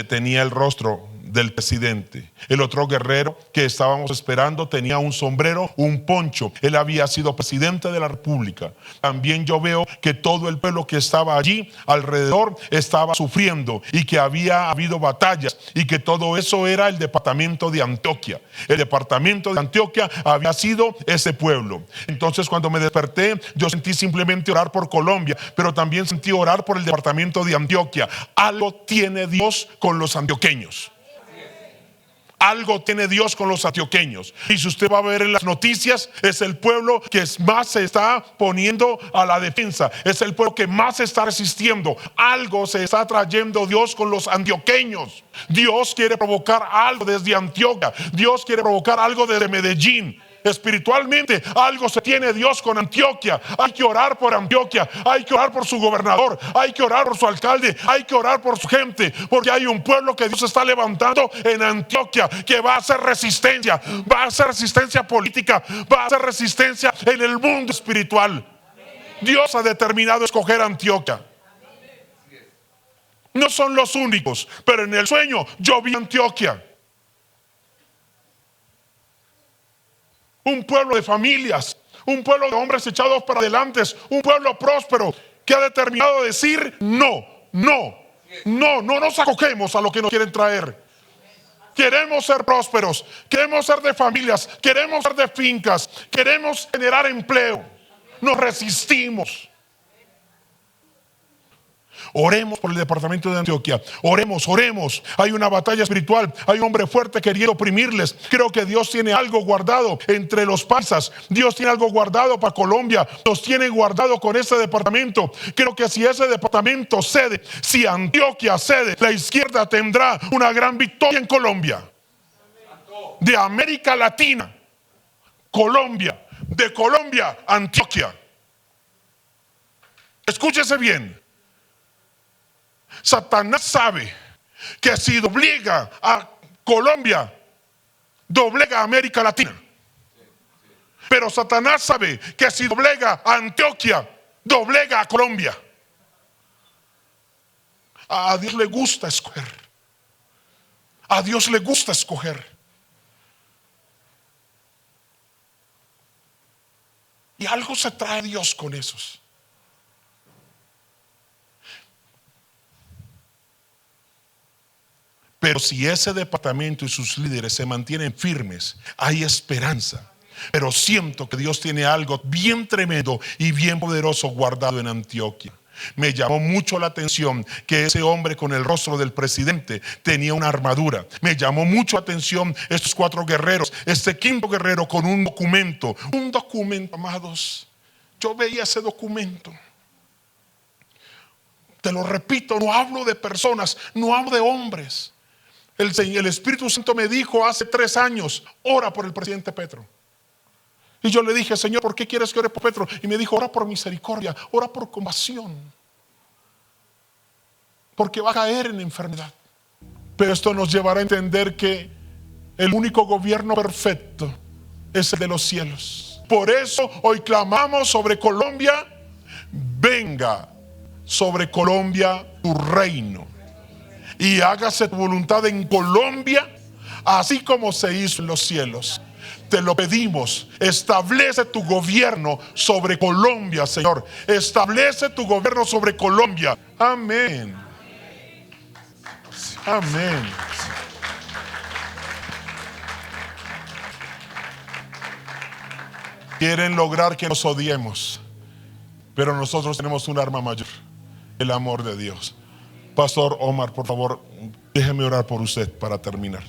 tenía el rostro del presidente. El otro guerrero que estábamos esperando tenía un sombrero, un poncho. Él había sido presidente de la República. También yo veo que todo el pueblo que estaba allí alrededor estaba sufriendo y que había habido batallas y que todo eso era el departamento de Antioquia. El departamento de Antioquia había sido ese pueblo. Entonces, cuando me desperté, yo sentí simplemente orar por Colombia, pero también sentí orar por el departamento de Antioquia. Algo tiene Dios con los antioqueños. Algo tiene Dios con los antioqueños. Y si usted va a ver en las noticias, es el pueblo que más se está poniendo a la defensa. Es el pueblo que más se está resistiendo. Algo se está trayendo Dios con los antioqueños. Dios quiere provocar algo desde Antioquia. Dios quiere provocar algo desde Medellín. Espiritualmente algo se tiene Dios con Antioquia. Hay que orar por Antioquia, hay que orar por su gobernador, hay que orar por su alcalde, hay que orar por su gente, porque hay un pueblo que Dios está levantando en Antioquia, que va a hacer resistencia, va a hacer resistencia política, va a hacer resistencia en el mundo espiritual. Dios ha determinado escoger Antioquia. No son los únicos, pero en el sueño yo vi Antioquia. Un pueblo de familias, un pueblo de hombres echados para adelante, un pueblo próspero que ha determinado decir no nos acoquemos a lo que nos quieren traer. Queremos ser prósperos, queremos ser de familias, queremos ser de fincas, queremos generar empleo. Nos resistimos. Oremos por el departamento de Antioquia. Oremos. Hay una batalla espiritual. Hay un hombre fuerte queriendo oprimirles. Creo que Dios tiene algo guardado entre los paisas. Dios tiene algo guardado para Colombia. Nos tiene guardado con ese departamento. Creo que si ese departamento cede, si Antioquia cede, la izquierda tendrá una gran victoria en Colombia. De América Latina, Colombia. De Colombia, Antioquia. Escúchese bien. Satanás sabe que si doblega a Colombia, doblega a América Latina. Pero Satanás sabe que si doblega a Antioquia, doblega a Colombia. A Dios le gusta escoger. A Dios le gusta escoger. Y algo se trae Dios con esos. Pero si ese departamento y sus líderes se mantienen firmes, hay esperanza. Pero siento que Dios tiene algo bien tremendo y bien poderoso guardado en Antioquia. Me llamó mucho la atención que ese hombre con el rostro del presidente tenía una armadura. Me llamó mucho la atención estos 4 guerreros, este 5.º guerrero con un documento. Un documento, amados. Yo veía ese documento. Te lo repito, no hablo de personas, no hablo de hombres. El Espíritu Santo me dijo hace 3 años, ora por el presidente Petro. Y yo le dije, Señor, ¿por qué quieres que ore por Petro? Y me dijo, ora por misericordia, ora por compasión. Porque va a caer en enfermedad. Pero esto nos llevará a entender que el único gobierno perfecto es el de los cielos. Por eso hoy clamamos sobre Colombia, venga sobre Colombia tu reino. Y hágase tu voluntad en Colombia, así como se hizo en los cielos. Te lo pedimos, establece tu gobierno sobre Colombia, Señor. Establece tu gobierno sobre Colombia. Amén. Amén. Quieren lograr que nos odiemos, pero nosotros tenemos un arma mayor, el amor de Dios. Pastor Omar, por favor, déjeme orar por usted para terminar.